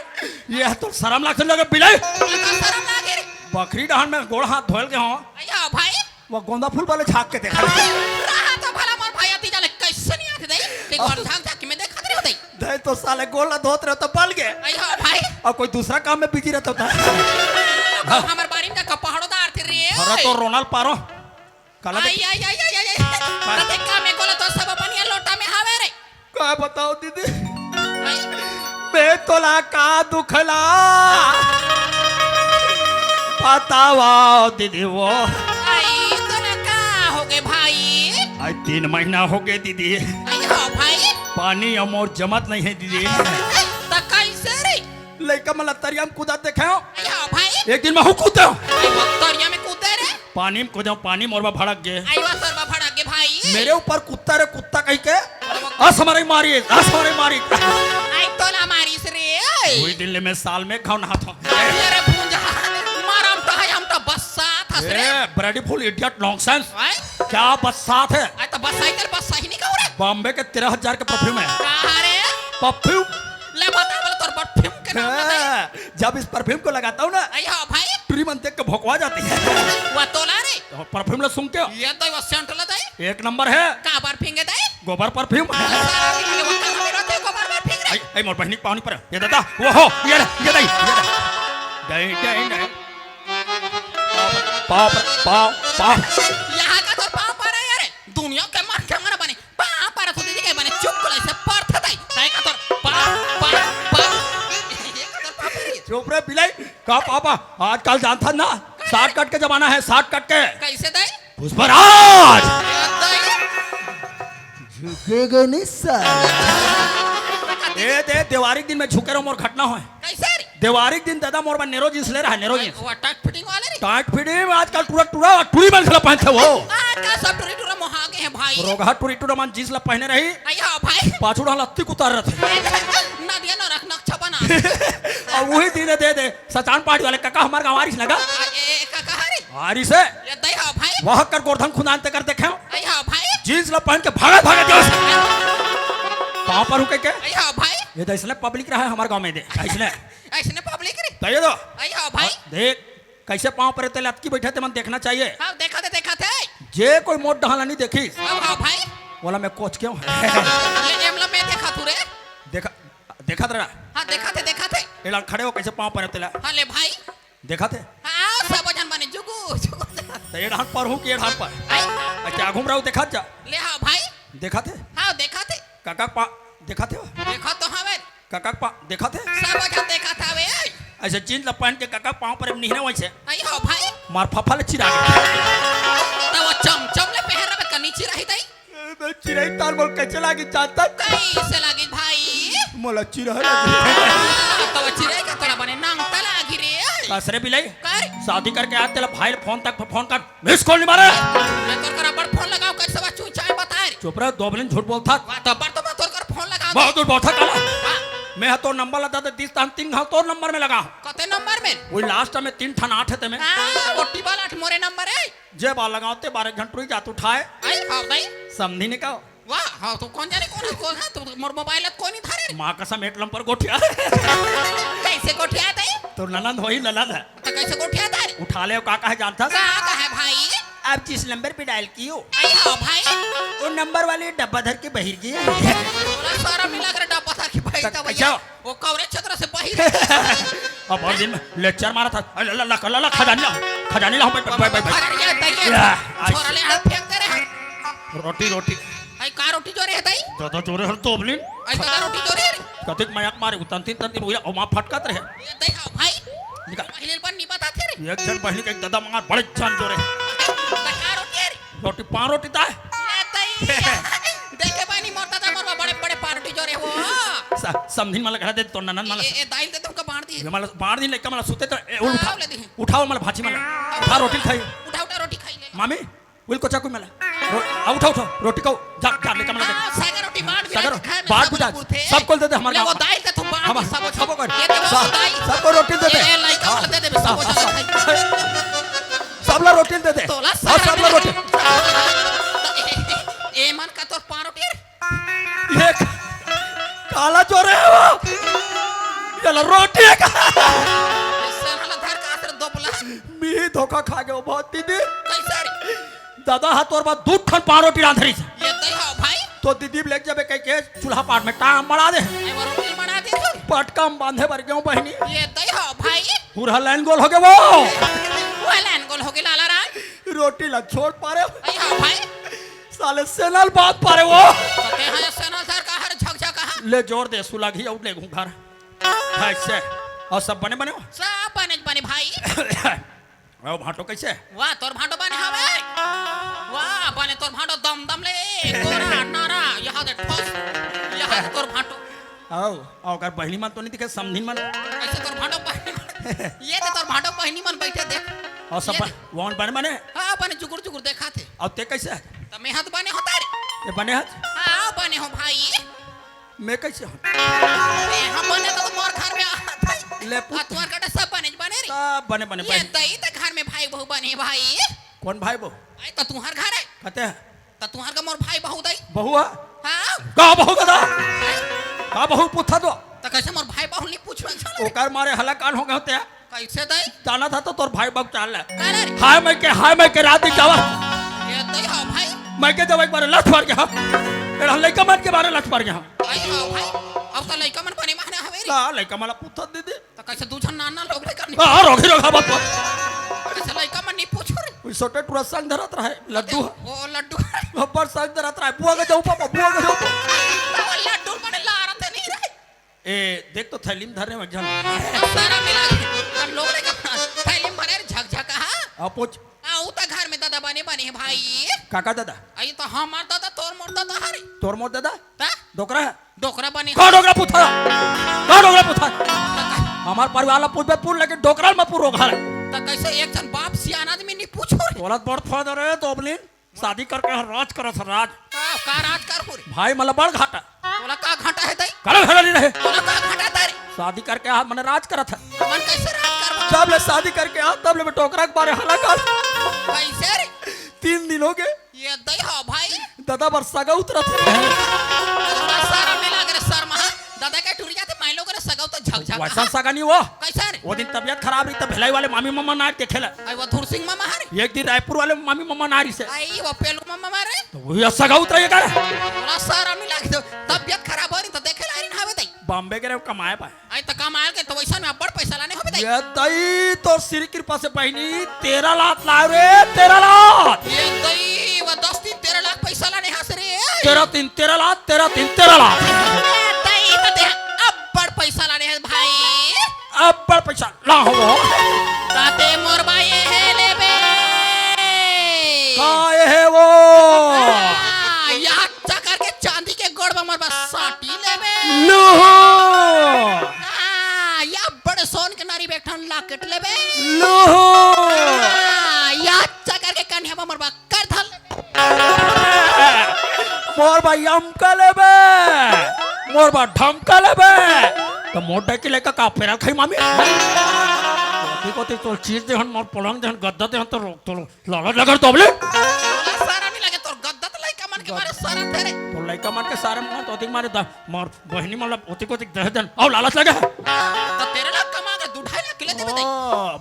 ये तो शर्म लगते लगे बिलाई इतना शर्म लागे रे बकरी डहान में गोड़ हाथ धोल के हो अया भाई वो गोंदा फूल वाले झाक के देखा रहा तो भला मोर भाई आती जाले कैसे नहीं आते दई ते गोर झांक झांक में देखत रे होतई दे तो साले गोड़ ला धोत रहे तो बल गए अया भाई और कोई दूसरा काम में बिजी रहता था हमर बारी में का पहाड़ो दार थे रे अरे तो रोनाल पारो काला आई आई आई आई आई कते काम में गोला तो सब अपन ये लोटा में हावे रे क्या बताओ दीदी आई, मैं तोला का दुखला बतावा दीदी वो आई तोला का हो गए भाई आज 3 महीना हो गए दीदी अया भाई पानी अमोर जमत नहीं है दीदी त कैसे रे लड़का मला तरिया में कूदा देखे हो अया भाई एक दिन मैं हूँ कूदा आई बक्तरिया में कूदे रे पानी में कूदा पानी मोरबा भड़क गए आई वा सरबा फड़ा के भाई मेरे ऊपर कुत्ता रे कुत्ता कह के हमारी मारी आई तोला मारिस रे वही दिल्ली में साल में खाओ नहा था अरे भूंजा मारम तो है हम तो बसात हंस रे ब्रेडी फुल इडियट नॉनसेंस आई क्या बसात है आई तो बसाई बस सही नहीं कहू रे बॉम्बे के 13,000 के परफ्यूम है कहां रे परफ्यूम ले बता बोले तोर परफ्यूम के नाम बता जब इस परफ्यूम को लगाता हूँ ना अया भाई ट्री मन देख के भोकवा जाती है वा तोला रे तो परफ्यूम ला सुन के ये तो वो सेंट ला दई एक नंबर है का बार फिंगे दई गोबर परफ्यूम सारा ये वो काम में रहते को बार फिंग रे आई मोर बहनी पानी पर ये दादा वो हो ये दई दई पाप यहाँ का तो पाप पर है यार दुनिया के मार के मना बने पाप पर तो दीदी के बने चुप को ऐसे पर था दई दई का तो पाप ये का तो पाप है चुप रे बिलाई का पापा आजकल जानता ना शॉर्टकट के जमाना है शॉर्टकट के कैसे दई पुष्पराज झुकेगा नहीं दे दिवारी दिन में झुके रहो मोर घटना हो कैसे रे दिवारी दिन दादा मोर बन नेरो जींस ले रहा है नेरो जींस वो टक फिटिंग वाले रे टाइट फिटिंग आजकल टूरी मन खला पहनते वो आजकल सब टूरी टूरा मोहागे हैं भाई रोगा टूरी मन जींस ला पहने रही अया भाई पाछू डाल लत्ती उतार रहे थे ना दिया ना रखना छपना और वही दिन दे सचान पार्टी वाले काका हमारे गाँव आरिस लगा ए का कहा रे आरिस है ये दई हा भाई वहाँ कर गोरधन खुदानते कर देखे अया भाई जींस ला पहन के भागा पाँव पर हुके के अया भाई ये तो इसलिए पब्लिक रहा है हमारे गाँव में दे इसलिए ऐसे पब्लिक रे तो ये दो अया भाई देख कैसे पाँव पर तेल अटकी बैठे थे मन देखना चाहिए हां देखा थे जे कोई मोट डहाला नहीं देखी हां भाई बोला मैं कोच क्यों ये एमला में देखा तू रे देखा तेरा हां देखा थे एला खड़े हो कैसे पाँव पर तेला हां ले भाई देखा थे हां सब जन बने जुगु तो ये ढाल पर हूँ कि ये ढाल पर आई क्या घूम रहा हूँ देखा जा ले हां भाई देखा थे हां देखा थे काका पा देखा थे देखा तो हमें काका पा देखा थे सब जन देखा था वे ऐसे जींस ला पहन के काका पाँव पर नहीं ना वैसे अया भाई मार फफा ले चिरा गया तो वो चमचम ले पहन रहा नीचे रही दई चिराई तार बोल कैसे लागी चाहता कैसे लगी भाई मोला चिरा तो वो चिरे का तोला बने नांग तला गिरे कसरे बिलाई कर शादी करके आते तेरा भाई फोन कर मिस कॉल नहीं मारे मैं तोर कर बड़ फोन लगाओ कैसे बा चूचाए बता रे चुप रह 2 बिलियन झूठ बोलता वा तो बड़ तो मैं तोर कर फोन लगा बहुत दूर बहुत काला मैं तो नंबर लगा दे 3 हाँ तो नंबर में लगा कते नंबर में वही लास्ट में 3 ठन 8 है मैं हां वो टिबल 8 मोरे नंबर है जे बाल लगाते 12 घंटे जात उठाए आई हां भाई समझी नहीं का वाह हां तो कौन जाने कौन है तो मोर मोबाइल कोई नहीं था रे माँ कसम 1 नंबर गोठिया कैसे कोठिया था तो ननंद वही ललन है तो कैसे कोठिया था रे उठा ले काका है जानता का है भाई आप जिस नंबर पे डायल की हो आई हो भाई वो नंबर वाले डब्बा धर के बहिर गया तोला सारा मिला कर डब्बा था कि भाई तो तब कैसा? वो कवरेज छत्र से बाहर अब और दिन में लेक्चर मारा था ला खजानी ला अरे ये दई या, छोरा ले हाथ फेंक दे रे रोटी आई का रोटी जोरे है दई दादा चोरे हर तोबलिन आई दादा रोटी जोरे रे कतिक मयाक मारे उतन दिन हुआ और मां फटकत रहे ये दई हो भाई निकाल। पहले पर नहीं बता थे रे एक जन बहनी के दादा मार बड़े जान जोरे का रोटी रे रोटी 5 रोटी था ये दई देखे पानी मोरता था मरवा बड़े बड़े पार्टी जोरे हो समझिन मला घरा दे तो ननन मला ये दाइल दे तुमको बांट दी ये मला बाढ़ दिन लेके मला सुते तो उठाओ ले दी। उठाओ मला भाजी मला उठा रोटी खाई उठा रोटी खाई ले मामी विल को चाकू मला उठा रोटी को जा लेके मला दे सागर रोटी बांट भी सागर खाए में बाढ़ सब बुझा लोग थे। सबको दे दे हमारे ले वो गाँव। दाइल दे तुम बांट हम भी सबको कर ये दे वो दाइल सबको रोटी दे दे ये लाइका वाला दे दे सबको जगह खाई सबला रोटी दे दे तोला और सबला रोटी ए मन का तोर 5 रोटी रे ये काला चोरे है वो ये रोटी है का इससे हला धर का असर दोपला मी धोखा खा गयो बहुत दीदी कैसे रे दादा हाथ और बात दूध खन 5 रोटी रांधरी से ये दई हो भाई तो दीदी लेके जाबे कह के चूल्हा पाट में टांग मड़ा दे ए वो रोटी बना दे तू पटका में बांधे बर गयो बहनी ये दई हो भाई पूरा लाइन गोल हो गया वो वो लाइन गोल हो गई लाला राम रोटी ला छोड़ पारे आई हो भाई साले सेनल बात पारे वो ते है सेना सर का हर झकझक कहा ले जोर दे सुला घी आउट ले घर ऐसे और सब बने बने सब बने भाई ओ भाटो कैसे वाह तोर भांडो बने हवे वाह बने तोर भांडो दम दम ले गोरा नारा यहाँ दे ठोस यहाँ तोर भांडो आओ आओ कर बहनी मन तो नहीं दिखे समझिन मन ऐसे तोर भांडो बहनी ये दे तोर भांडो बहनी मन बैठे देख और सब वन बने बने हाँ बने जुगुर जुगुर देखा थे और ते कैसे तो मैं हाथ बने होता रे ये बने हाथ हाँ बने हो भाई मैं कैसे हूँ अरे हम बने तो मोर घर में आता ले आ तुअर कटा सब बने रे सब बने बने ये दई त घर में भाई बहू बने भाई कौन भाई बहू आई तो तुहार घर है कहते हैं तो तुहार का मोर भाई बहू दई बहू है हाँ का बहू का का बहू पूछा दो तो कैसे मोर भाई बहू नहीं पूछवा चल ओकर मारे हलाकान हो गए होते हैं कैसे दई जाना था तो तोर भाई बहू चाल है करे रे हाय मैं के रात जावा ये दई हो भाई मैं के जब एक बार लठ मार गया एड़ा लइका मन के बारे लठ मार गया आई हो भाई अब तो लइका मन बने माने हवे रे ला लइका मला पूछा दे दे तो कैसे दूसरा नाना लोग रे करनी हां रोगी बात कैसे लइका मन नहीं पूछो रे कोई छोटे टूरा संग धरत रहे लड्डू ओ लड्डू ऊपर संग धरत रहे बुआ के जाऊ पापा बुआ के जाऊ तो लड्डू बने ला रहा थे नहीं रे ए देख तो थैली में धरने में जल सारा मिला के लोग रे का थैली में भरे झकझक हां आ पूछ आऊ तो घर में दादा बने बने है भाई काका दादा आई तो हमार दादा तोर मोर दादा हरे तोर मोर दादा ता डोकरा है डोकरा बने का डोकरा पूछा का डोकरा पूछा हमार परिवार ला पूछ पूछ लेकिन डोकरा में पूरो घर तो कैसे एक जन बाप सियान आदमी नहीं पूछो रे तोला बड़ फादर है तो अपनी शादी करके राज करत राज का राज कर हो रे भाई मला बड़ घाटा तोला का घाटा है दई करे घड़ा नहीं रहे तोला का घाटा तारे शादी करके हाथ मैंने राज करत है मन कैसे राज कर जब ले शादी करके हाथ तब ले मैं टोकरा के बारे हलाकान कैसे रे 3 दिन हो गए ये दई हो भाई दादा बरसा का उतरत है सारा मिला के सर महा दादा के टूट जाते माई लोग रे सगाव तो झकझक वैसा सगा नहीं हुआ कैसे रे वो दिन तबियत खराब रही तब भिलाई वाले मामी मम्मा नार देखे ला आई वो धुर सिंह मामा हरे एक दिन रायपुर वाले मामी मम्मा नारी से आई वो पेलू मामा मारे तो वही सगा उतरे कर तोला सारा मिला के तबियत खराब हो रही तो देखे ला रही हवे दई बॉम्बे के कमाए पाए आई तो कम आयल के तो वैसा में बड़ पैसा लाने होबे दई ये दई तो श्री कृपा से बहनी 13 लाख लाए रे 13 लाख ये दई वो 10 दिन 13 लाख पैसा लाने हंस रे 13 लाख 13 लाख दई तो दे अब बड़ पैसा लाने है भाई अब बड़ पैसा ला हो ताते मोर भाई है लेबे काय है वो यहाँ चकर के चांदी के गोड़ में मोर बस साटी लेबे लो या बड़े सोन के नारी बैठन लाकेट लेबे लो या चकर के कन्या पर मोर बा कर धल मोर भाई अमका लेबे मोर बा ढमका लेबे तो मोटा के लेका का फेरा खाई मामी तो चीज दे मोर पलंग दे गद्दा दे तो रोक तो लाला लगर तोबले सारा नहीं लगे तोर गद्दा तो लइका मन के मारे सारा तेरे तो लइका मन के सारे मन तो मारे मोर बहनी मतलब ओती को दे देन औ लालच लगे तो 13 लाख कमा के 2.5 लाख किले कैसे बताई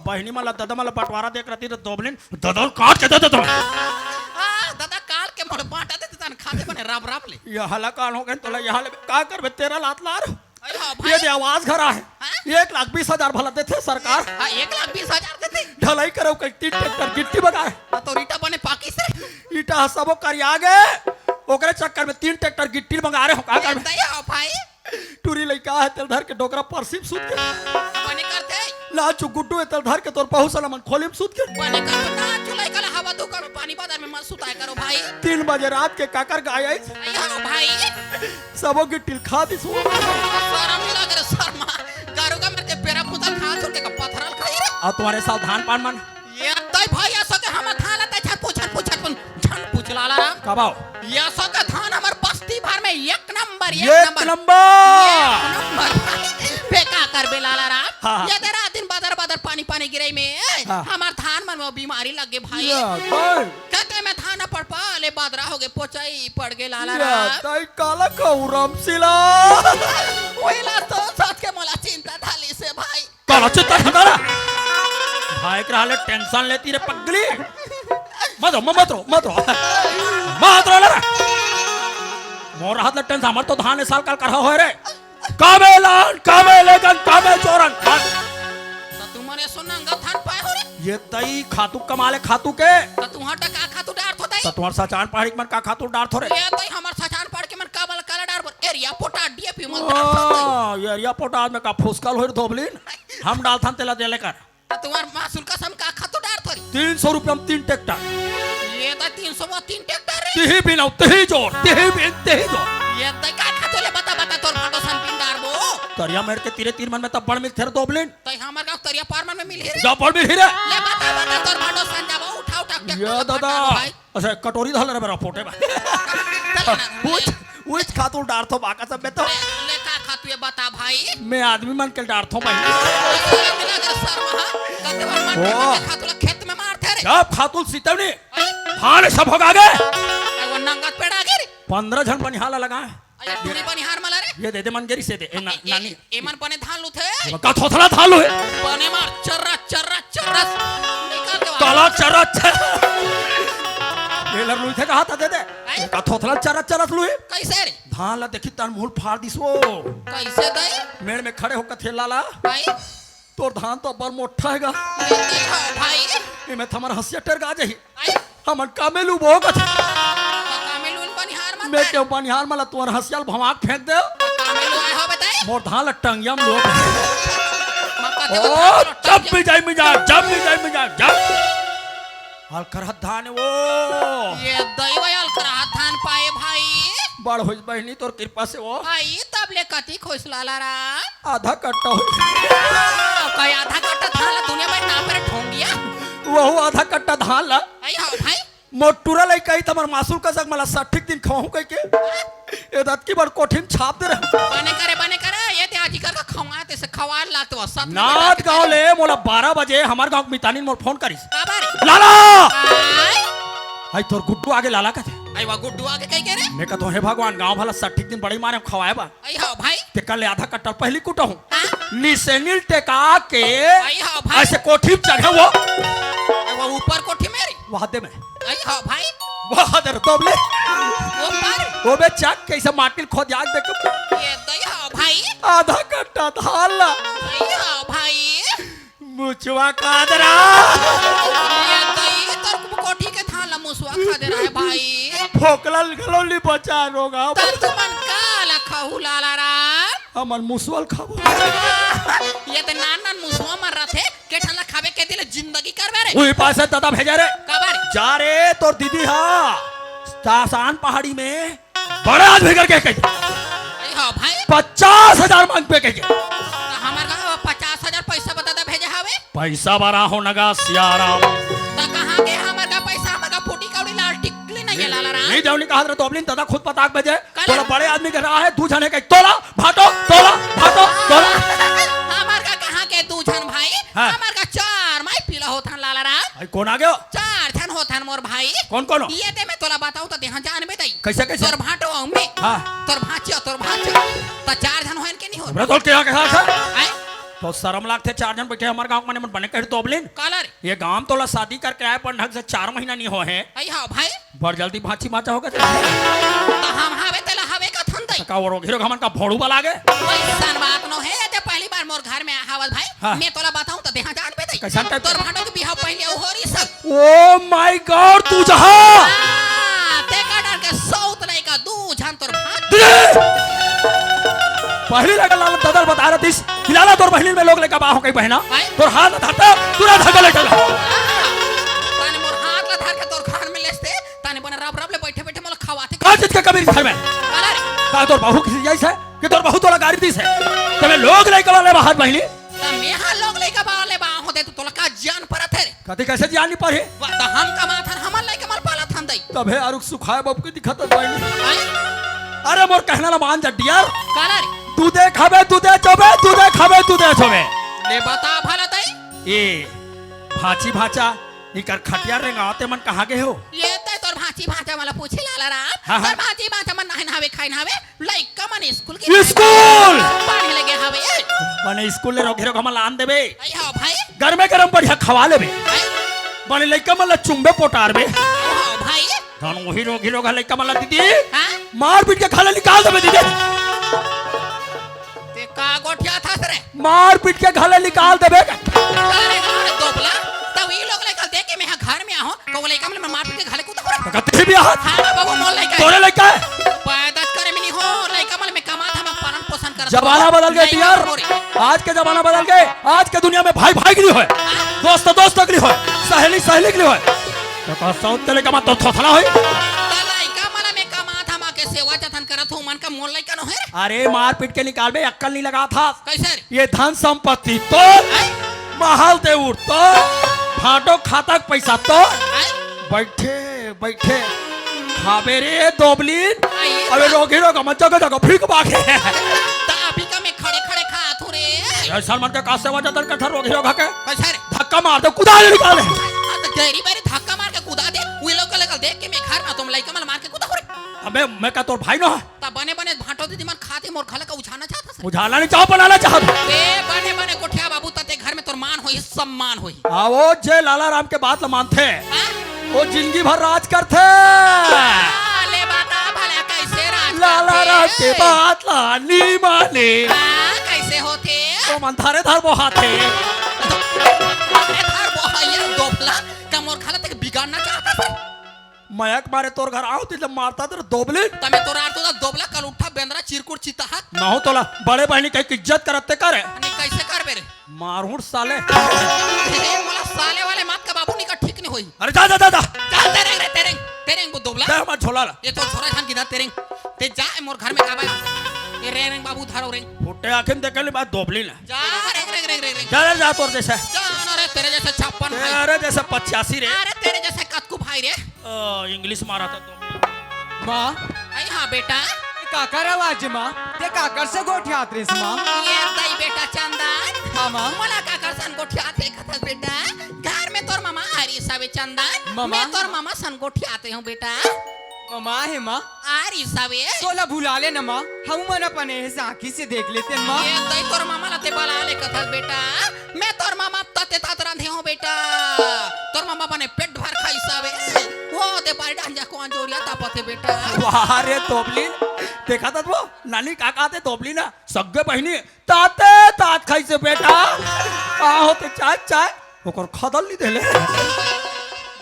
बहनी मला दादा मला बंटवारा देख रही तो दोबलिन दादा काट के दे दे तुम दादा काल के मोड़ बांटा देते तन खाते बने राब राब ले ये हला कान हो गए तो यहाँ ले का कर बे तेरा लात लार अरे हाँ ये भाई दे आवाज खरा है हाँ? 1,20,000 भला देते सरकार 1,20,000 देते ढलाई करो कई 3 ट्रैक्टर गिट्टी बगा तो रीटा बने पाकी से ईटा सबो करिया गे ओकरे चक्कर में 3 ट्रैक्टर गिट्टी मंगा रहे हो का कर दया भाई टूरी लइका है तेल धर के डोकरा परसिप सूत के बने करते ला चुगुड्डू है तेल धर के तोर बहुत साला मन खोलिम सूत के बने कर ना चुलाई कल हवा दो करो पानी बाजार में मत सुताए करो भाई 3 बजे रात के काकर गाय आई अयो भाई सबो गिट्टी खा दी सो शर्म नहीं लगे रे शर्मा गारो का मेरे के पेरा पुतल खा छोड़ के पत्थरल खाई रे और तुम्हारे सावधान पान मन ये तय भाई ऐसा के हम थाला तय छत पूछत झन पूछ लाला राम कबाओ ये ऐसा के थान हमर बस्ती भर में एक नंबर एक नंबर बेका कर बेलाला राम हाँ। ये तेरा दिन बादर बादर पानी पानी गिरई में हाँ। हमार थान मन में बीमारी लग गई भाई या तय कहते मैं थाना पड़ पाले बादरा हो गए पोचाई पड़ गए लाला या राम तय काला कौरम सिला ओइला तो सच के मोला चिंता थाली से भाई काला चित्ता खंडारा भाई के हाले टेंशन लेती रे पगली मत रो लरा मोर हाथ ले टेंशन हमर तो धान साल कल कर हो रे कामे लेगन कामे चोरन तो तुम मने सुनंगा थान पाए हो रे ये तई खातू कमाले खातू के तो तू हटा का खातू डार तो तो तुम्हार सचान पहाड़ी मन का खातू डार थोरे ये तो हमर सचान पड़ के मन काबल काला डार पर एरिया पोटा डीएपी मन डार ये रिया पोटा में का फुसकल होर धोबलिन हम डालथन तेला दे लेकर तो तुम्हार मासूल कसम का खातू डार थोरी 300 रुपया में 3 ट्रैक्टर ये तो 300 में 3 ट्रैक्टर रे तिही बिना तिही जोर तिही जोर ये तो का खातू ले बता तोर भाटो सन पिन डार बो तरिया मेर के तीरे 3 मन में तब बड़ मिल थेर दोबलिन तो हमर गांव तरिया पार मन में मिली रे जा पड़ भी हिरे ले बता तोर भाटो सन जाबो उठा ट्रैक्टर ये दादा अच्छा कटोरी धल रे मेरा फोटे में उच खातू डार थो बाका सब में तो ले का खातू ये बता भाई मैं आदमी मन के डार थो भाई खेत में मारते रे जब खातू सीतवनी हां सब होगा गे वो नंगत पेड़ा गे रे 15 जन बनिहाला लगा अरे तूने बनिहार मला रे ये दे मन गेरी से दे नानी एमन बने धान लुथे का थोथला थालू है बने मार चर्रा निकाल के काला चरा टेलर लुई थे कहा था दे दे का थोथला चरा लुई कैसे रे धान ला देखी तार मुंह फाड़ दिसो कैसे दई मेड़ में खड़े होकर थे लाला भाई तोर धान तो बर मोटा हैगा भाई इमे थमर हसिया टर गा जही आई हमन कामेलू भोगत कामेलू बनिहार मत मैं क्यों बनिहार मला तोर हसियाल भमाक फेंक दे कामेलू आए हो बताए मोर धान ला टंगिया में लोग मक्का ओ जब भी जाई में जा जब हाल करहत धान वो ये दैवयाल करा धान पाए भाई बड़ होई बहनी तोर कृपा से वो भाई तब ले कती खोस लाला रा आधा कट्टा हो कई आधा कट्टा धान ला दुनिया में ना पर ठोंगिया वो आधा कट्टा धान ला आई हो भाई मोटूरा लाई कई तमर मासूल का जग मला 60 दिन खवाहू कई के ए दत की बड़ कोठिन छाप दे रहे बने करे ये ते आजकल का खवा ते से खवार लागत हो सब नाट गांव ले मोला 12 बजे हमार गांव मितानी मोर फोन करिस काबारे लाला आई आई तोर गुड्डू आगे लाला का थे आई वा गुड्डू आगे कई करे मैं कहतो हे भगवान गांव भला 60 दिन बड़ी मारे खवाए बा आई हो भाई ते कल आधा कट्टा पहली कुटा हूं हाँ? निसेनिल टेका के आई हो भाई ऐसे कोठी चढ़े वो आई वो ऊपर कोठी मेरी वादे में आई हो भाई वाह दर तोबले ऊपर वो बे चक कैसे माटिल खोद याद देख ये दई हो भाई आधा कट्टा धान ला आई हो भाई मुचवा कादरा ये दई तोर कोठी के थाला मुसवा खा दे रहा है भाई फोकला गलोली बचा रोगा तर तुमन काला खहू लाला रा हमन मुसवल खाबो ये ते नान मुसवा मर रहा थे के ठला खावे के दिले जिंदगी करबे रे वही पास दादा भेजा रे काबारे जा रे तोर दीदी हा तासान पहाड़ी में बड़ा आदमी करके कह आई हो भाई 50,000 मांग पे कह हमार गांव 50,000 पैसा बता दे भेजे हवे पैसा बरा हो नगा सियाराम तो कहां गए हमार का पैसा हमार का फूटी कौड़ी लाल टिकली नहीं है लाला रा नहीं जाऊनी कहा तो अपनी दादा खुद पताक बजे काला। तोला बड़े आदमी के रहा है तू जाने का तोला भाटो हमार का कहां के दू जन भाई हाँ। हमार का चार माई पीला होथन लाला रा भाई कौन आ गयो चार जन होथन मोर भाई कौन कौन हो? ये ते मैं तोला बताऊं तो देहां जान में दई कैसे कैसे तोर भाटो आऊं मैं हाँ तोर भांचा तो चार जन होन के नहीं हो हमरा तो क्या कहा था आए तो शर्म लागते चार जन बैठे हमारे गांव में बने कह तोबलिन काला रे ये गांव तो ला शादी करके आए पर ढंग से 4 महीना नहीं हो है आई हाँ भाई बड़ जल्दी भाची माचा होगा तो हम हवे तेला हवे का थंदई का वो घिरो हमन का भोड़ू वाला गे ऐसा बात न है ते पहली बार मोर घर में आवाज भाई हाँ। मैं तोला बताऊं तो देहा जान पे दई कैसन टाइप तोर भाटो के बिहाव पहले हो रही सब ओ माय गॉड तू जहां ते का डर के सौत नहीं का दू जान तोर भाट पहली लगा लाल ददल बता रहा दिस हिलाला तोर बहनी में लोग लेकर बा हो गई बहना भाई। तोर हाथ धरता तुरा धगले ले चला ताने मोर हाथ ला धर के तोर खान में लेस्ते ताने बने रब रब ले बैठे बैठे मोला खवाते का चीज के कबीर घर में काला रे का तोर बहू किसी जैसे कि तोर बहू तोला गाड़ी दिस है तमे लोग लेकर वाले बाहर बहनी त मेहा लोग लेके बाले बा हो दे तो तोला का जान परत है रे कति कैसे जान नहीं पारे वा त हम का माथन हमन लेके मल पाला थन दई तबे आरुक सुखाए बाबू की दिखत बहनी आई अरे मोर कहना ला मान जड्डिया काला रे दूधे खाबे दूधे चोबे दूधे खाबे दूधे चोबे ले बता भला दई ए भाची भाचा इकर खटिया रे गाते मन कहां गए हो ये ते तोर भाची भाचा वाला पूछे लाला रा हाँ, हाँ। तोर भाची भाचा मन नहन हवे खाइन हवे लाइक का मन स्कूल की स्कूल पानी लगे हवे ए बने स्कूल ले रोघेरो कमल आन देबे आई हां भाई गरमे गरम बढ़िया खवा लेबे आई बने लइका मन चुंबे पोटार बे हां भाई धन वही रोघेरो का लइका मन दीदी हां मार पीट के खाले निकाल देबे दीदी ते का गोठिया था रे मार पीट के खाले निकाल देबे अरे गाड़ दोबला तब ये लोग लेकर देख के मैं घर में आहो तो लेकर मैं मार के घाले कूदा करे कते भी हाथ हां बाबू मोल लेकर तोरे लइका है पैदा करे में नहीं हो लेकर मैं कमा था मैं पालन पोषण कर जमाना बदल गया यार आज के जमाना बदल गए आज के दुनिया में भाई भाई के लिए होए दोस्त दोस्त के लिए होए सहेली सहेली के लिए होए तो का साउथ के लेका मत तो थोथला होए लइका मला में कमा था मां के सेवा जतन करत हूं मन का मोल लइका न है अरे मार पीट के निकाल बे अक्कल नहीं लगा था कैसे रे ये धन संपत्ति तो महल दे उठ तो फाटो खाता के पैसा तो बैठे बैठे खाबे रे दोबलीन अबे रोगी रोगा मत जगह जगह फिक बाके ता अभी का मैं खड़े खड़े खा थू रे ये सलमान के का सेवा जतन कर था रोगी रोगा के कैसे रे धक्का मार दे कुदा ले निकाले तो गहरी बारी धक्का मार के कूदा दे वे लोग लगा देख के मैं घर में तुम लइका मन मार के कूदा रे अबे मैं का तोर भाई न है ता बने बने भाटो दीदी मन खाते मोर खाला का उछाना चाहता से बुझाना नहीं चाहो बनाना चाहत ए बने बने कोठिया बाबू तते घर में तोर मान होई सम्मान होई आओ जे लाला राम के बात ल मानते हां वो जिंदगी भर राज करते ले बता भला कैसे राज लाला करते? राम के बात ला नी माने हाँ, कैसे होते तो मन थारे धार बोहाते अरे थार वो हयर दोबला का मोर खाला तक बिगाड़ना चाहता था मयक मारे तोर घर आओ तो मारता तेरे दोबले तमे तोरा तो दा दोबला कल उठा बेंद्रा चिरकुट चिता हाथ ना हो तोला बड़े बहनी की इज्जत करते करे नहीं कैसे कर बेरे मारूं साले ए मोला साले वाले मात का बाबू निका ठीक नहीं होई अरे जा जा जा जा जा तेरे रे तेरे तेरे को दोबला दे मत छोला ला ये तो छोरा खान किधर तेरे ते जा मोर घर में काबा ये रे बाबू धारो रे फुटे आंखें देखे ले बात दोबली ना जा रे रे रे रे रे जा जा जा तोर जैसा जा ना रे तेरे जैसे 56 भाई तेरे जैसा 85 रे अरे तेरे जैसे कतकू भाई रे इंग्लिश मारा था दोबली माँ आई हां बेटा काकर आवाज माँ ते काकर से गोठिया आतरीस माँ ये दई बेटा चंदन हाँ माँ मला काकर सन गोठिया आते खतस बेटा घर में तोर मामा आरी सावे चंदन मामा? मैं तोर मामा सन गोठिया आते हूं बेटा माँ है माँ आरी सावे तोला भुला ले न माँ हम मन अपने से आँखी से देख लेते हैं माँ ये दई तोर मामा लाते बला ले कथस बेटा मैं तोर मामा तते तात रांधे हूं बेटा तोर मामा बने पेट भर खाई सावे वो ते पारी डांजा को अंजोरिया तापते बेटा वाह रे दोबली देखा था वो नानी काका थे दोबली ना सग्गे बहनी ताते तात खाई से बेटा आ होते चाय चाय ओकर खदल नहीं देले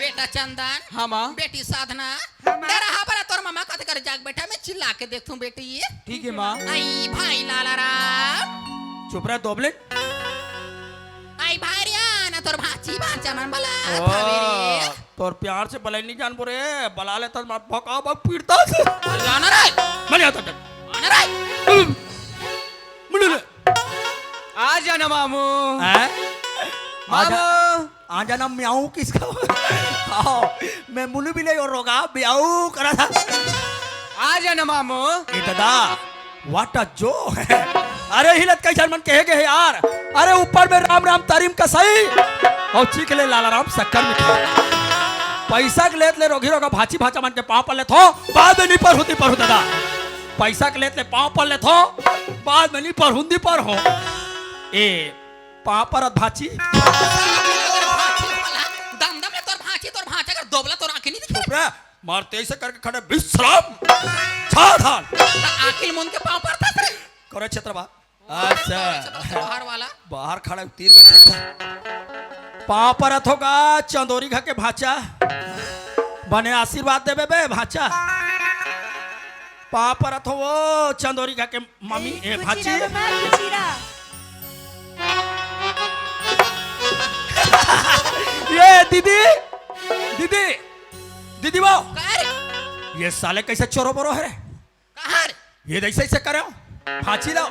बेटा चंदन हाँ माँ बेटी साधना तेरा हाबरा तोर मामा कथे कर जाग बैठा मैं चिल्ला के देखूं बेटी ठीक है माँ आई भाई लाला राम चुप रहे दोबली आई भाई रिया ना तोर भाची भाचा मन बला थावेरे तोर प्यार से बलाई नहीं जान बोरे बला ले तो भका भक पीड़ता जाना रे मने आता आना रे मुले आ जाना मामू हैं मामू आ जाना म्याऊ किसका आओ मैं मुलु भी ले और रोगा म्याऊ करा था आ जाना मामू ए दादा व्हाट अ जो अरे हिलत कैसा मन कहे गए यार अरे ऊपर में राम राम तारीम का सही और चीख ले लाला राम शक्कर में पैसा के लेत ले रोगी रोगा भाची भाचा मन के पाँव पर ले थो बाद में नहीं पर होती दादा पैसा के लेत ले पाँव पर ले थो बाद में नहीं पर हुंदी पर हो ए पापरत भाची दमदम ले तोर भांची अगर दोबला तोर आंखें नहीं दिखे चुप रह मारते ऐसे करके खड़े विश्राम सावधान आखिल मुन के पांव पड़ता थे करे छत्रबा अच्छा बाहर वाला बाहर खड़े तीर बैठे पाँव परत होगा चंदोरी घा के भाचा बने आशीर्वाद देवे बे भाचा पाँव परत हो वो चंदोरी घा के मम्मी ए भाची ये दीदी दीदी दीदी वो कर ये साले कैसे चोरो बोरो है कहर ये ऐसे ऐसे करे हो फांसी लो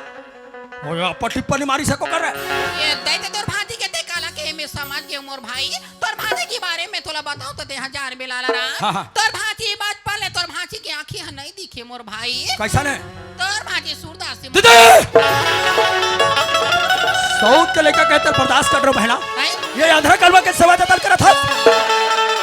और पट्टी पनी मारी सको कर रहे ये दैते तोर भांजी के ते काला के में समाज के मोर भाई तोर भांजी के बारे में तोला बताओ तो दे हजार बेलाला हाँ, रा हाँ। तोर भांजी बात पले तोर भांजी की आंखें नहीं दिखे मोर भाई कैसा ने तोर भांजी सूरदास से दीदी सऊद के लेकर कहते बर्दाश्त कर रहे हो बहना नहीं? ये अंधरा कलवा के सेवा जतन करा था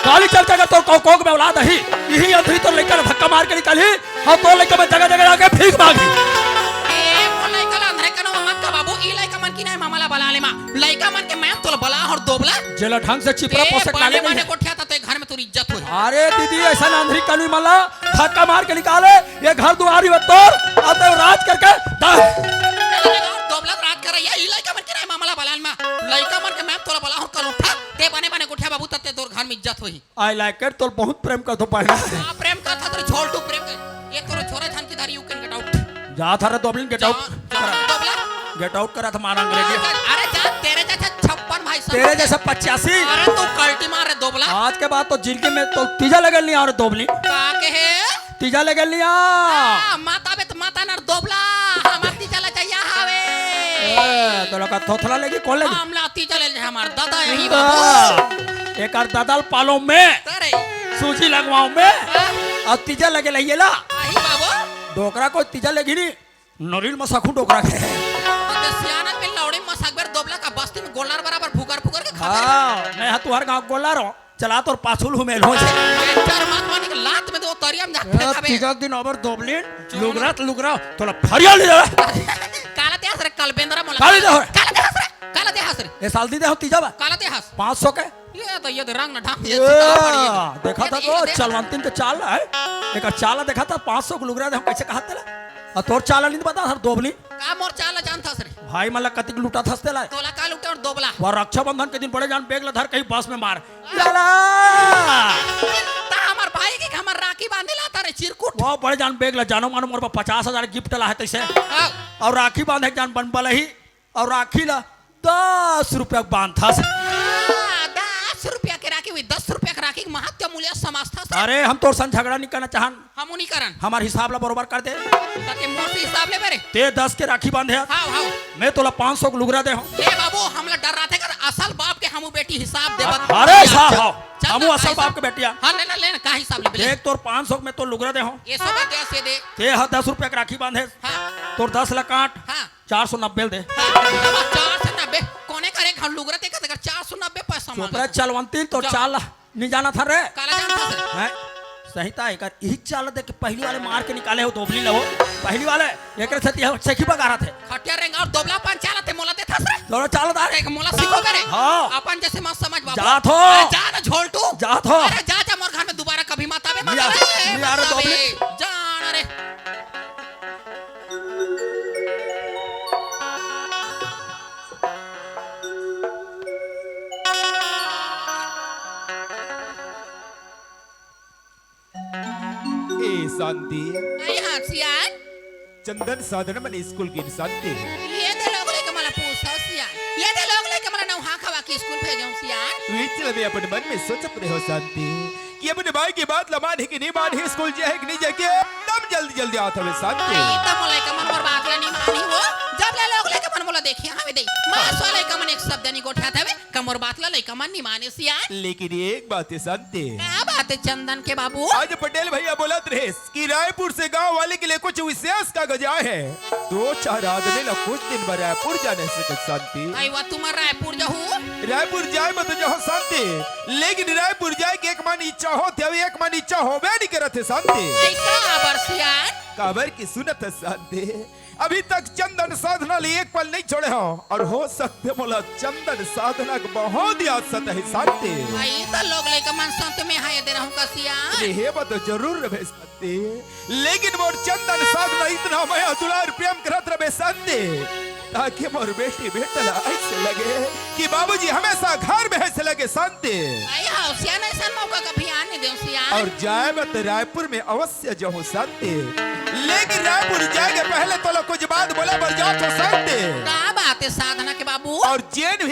काली चल जगह तो कोक में औलाद ही यही अंधरी तो लेकर धक्का मार के निकली और तो लेकर मैं जगह जगह आके भीख मांगी ए मोर लइका ला अंधरे कनो मत का बाबू ई लइका मन की नहीं मामला बला ले मां लइका मन के मैं तोला बला और दोबला जेला ढंग से चिपरा पोसे काले माने कोठिया तो ते घर में तोरी इज्जत होई अरे दीदी ऐसा ना अंधरी काली मला धक्का मार के निकाले ये घर दुआरी में तोड़ और तो राज करके दोबला रात कर रही है ई लइका मन के नहीं मामला बला में लइका मन के मैं तोला बला और कल उठा ते बने बने कोठिया बाबू तते तोर घर में इज्जत होई आई लाइक इट तो बहुत प्रेम कर दो पहना हां प्रेम का था तोरे छोड़ तू प्रेम ये तोरे छोरा छन की दारी यू कैन गेट आउट जा था रे दोबलिन गेट आउट दोबला गेट आउट करा था मारा अंग्रेजी अरे जा तेरे जैसा 56 भाई सब तेरे जैसा 85 अरे तू कल्टी मार रे दोबला आज के बाद तो जिंदगी में तो तीजा लगल नहीं और दोबली का कहे तीजा लगल नहीं माता बे तो माता नर दोबला हमार ती चला चाहिए हावे तो लोग थोथला लेगी कौन लेगी हम लाती चले जाए हमार दादा यही बाबू एक आर दादाल पालो में करे सूजी लगवाओ में और तीजा लगे लइए ला यही बाबू डोकरा को तीजा लगी नहीं नरील मसाखू डोकरा के तो सियानत में लौड़ी मसाकबर दोबला का बस्ती में गोलर बराबर फुकर फुकर के खाते हाँ मैं हाँ तुहार गाँव गोला रहो चला तो पाछुल हुमेल हो से चार मात मानी के लात में दो तरियम जाते खाबे तीजा दिन ओवर दोबलिन लुगरा तोला फरिया ले जा काला ते हसरे कलबेंद्रा मोला काली दे हो। काला ते हसरे ये साल दी दे हो तीजा बा काला ते हस 500 के ये तो ये रंग न ढाक ये देखा था तो चलवंतिन के चाल है एक चाल देखा था 500 के लुगरा दे हम कैसे कहा तेला और तोर चाल नहीं बता हर दोबली का मोर चाल जानता सरे भाई मला कतिक लूटा थसते ला तोला का लुटे और दोबला वो रक्षाबंधन के दिन बड़े जान बेग धर कहीं बस में मार लाला ता हमार भाई के हमर राखी बांधे लाता रे चिरकुट वो बड़े जान बेग ला जानो मानो मोर 50,000 गिफ्ट ला है तैसे और राखी बांधे जान बन ही और राखी ला 10 रुपया बांध था 10 रुपया के राखी हुई 10 रुपया के राखी महत्व मूल्य समझता सर अरे हम तोर संग झगड़ा नहीं करना चाहन हम नहीं करन हमार हिसाब ला बरोबर कर दे ताकि मोर से हिसाब ले मेरे ते 10 के राखी बांधे हां हां मैं तोला 500 के लुगरा दे हूं ए बाबू हमला डर रहा थे कर असल बाप के हमू बेटी हिसाब देबत अरे साहब हमू असल बाप के बेटिया हां लेना लेना का हिसाब ले देख तोर 500 में तो लुगरा दे हूं ये सब दे से दे ते 10 रुपया के राखी बांधे हां तोर 10 ला काट हां 490 दे 490 कोने करे घर लुगरा ते कर 490 पैसा मांग चुप रह चलवंती तो चाल नहीं जाना था रे काला जानता सर हैं सहिता एक यही चाल दे के पहली वाले मार के निकाले हो दोबली लो पहली वाले एकरे से सखी बगा रहा थे खटिया रेंगा और दोबला पान चाला ते मोला दे था सर दोनों चाल दार एक मोला सिखो करे हाँ। अपन जैसे मत समझ बाबू जा थो। अरे जा ना झोल तू जा थो। अरे जा जा मोर घर में दोबारा कभी मत आवे लिया- लिया रे दोबली। जान रे ए शांति नहीं हासियान चंदन साधन मन स्कूल की शांति ये दे लोग लेके मला पूछा सियान ये दे लोग लेके मला नौ हा खवा के स्कूल भेजो सियान विचल में अपने मन में सोचत रहे हो शांति कि अपने भाई की बात लमान है कि नहीं मान है स्कूल जाए कि नहीं जाए के एकदम जल्दी जल्दी आता है शांति ये तो मोला का मन और बात ला नहीं मानी वो जब ले लोग लेके मन मोला देखिए हमें दे मास वाले का मन एक शब्द नहीं गोठा था वे कमर बात ला लेके मन नहीं माने सियान लेकिन एक बात है शांति क्या बात है चंदन के बाबू आज पटेल भैया बोला रहे कि रायपुर से गांव वाले के लिए कुछ विशेष कागज आए हैं 2-4 आदमी लोग कुछ दिन में रायपुर जाने से शांति आई वो तुम्हारा रायपुर जहू रायपुर जाए मत जहाँ शांति लेकिन रायपुर जाए के एक मन इच्छा होते हुए एक मन इच्छा होवे नहीं करते शांति आई का बरसियान काबर की सुनत शांति अभी तक चंदन साधना लिए एक पल नहीं छोड़े हो और हो सकते बोला चंदन साधना को बहुत याद सत है शांति आई तो लोग लेकर मन संत में हाय दे रहूं कसिया हे बात जरूर रहे शांति लेकिन मोर चंदन साधना इतना माया दुलार प्रेम करत रहे शांति ताकि मोर बेटी बेटला ऐसे लगे कि बाबूजी हमेशा घर में ऐसे लगे शांति आई हौसिया नहीं सन मौका कभी आने दे सिया और जाए मत रायपुर में अवश्य जाऊं शांति लेकिन रायपुर जाएंगे पहले तो लोग कुछ बात बोला बर जाओ तो शांति का बात है साधना के बाबू और जेन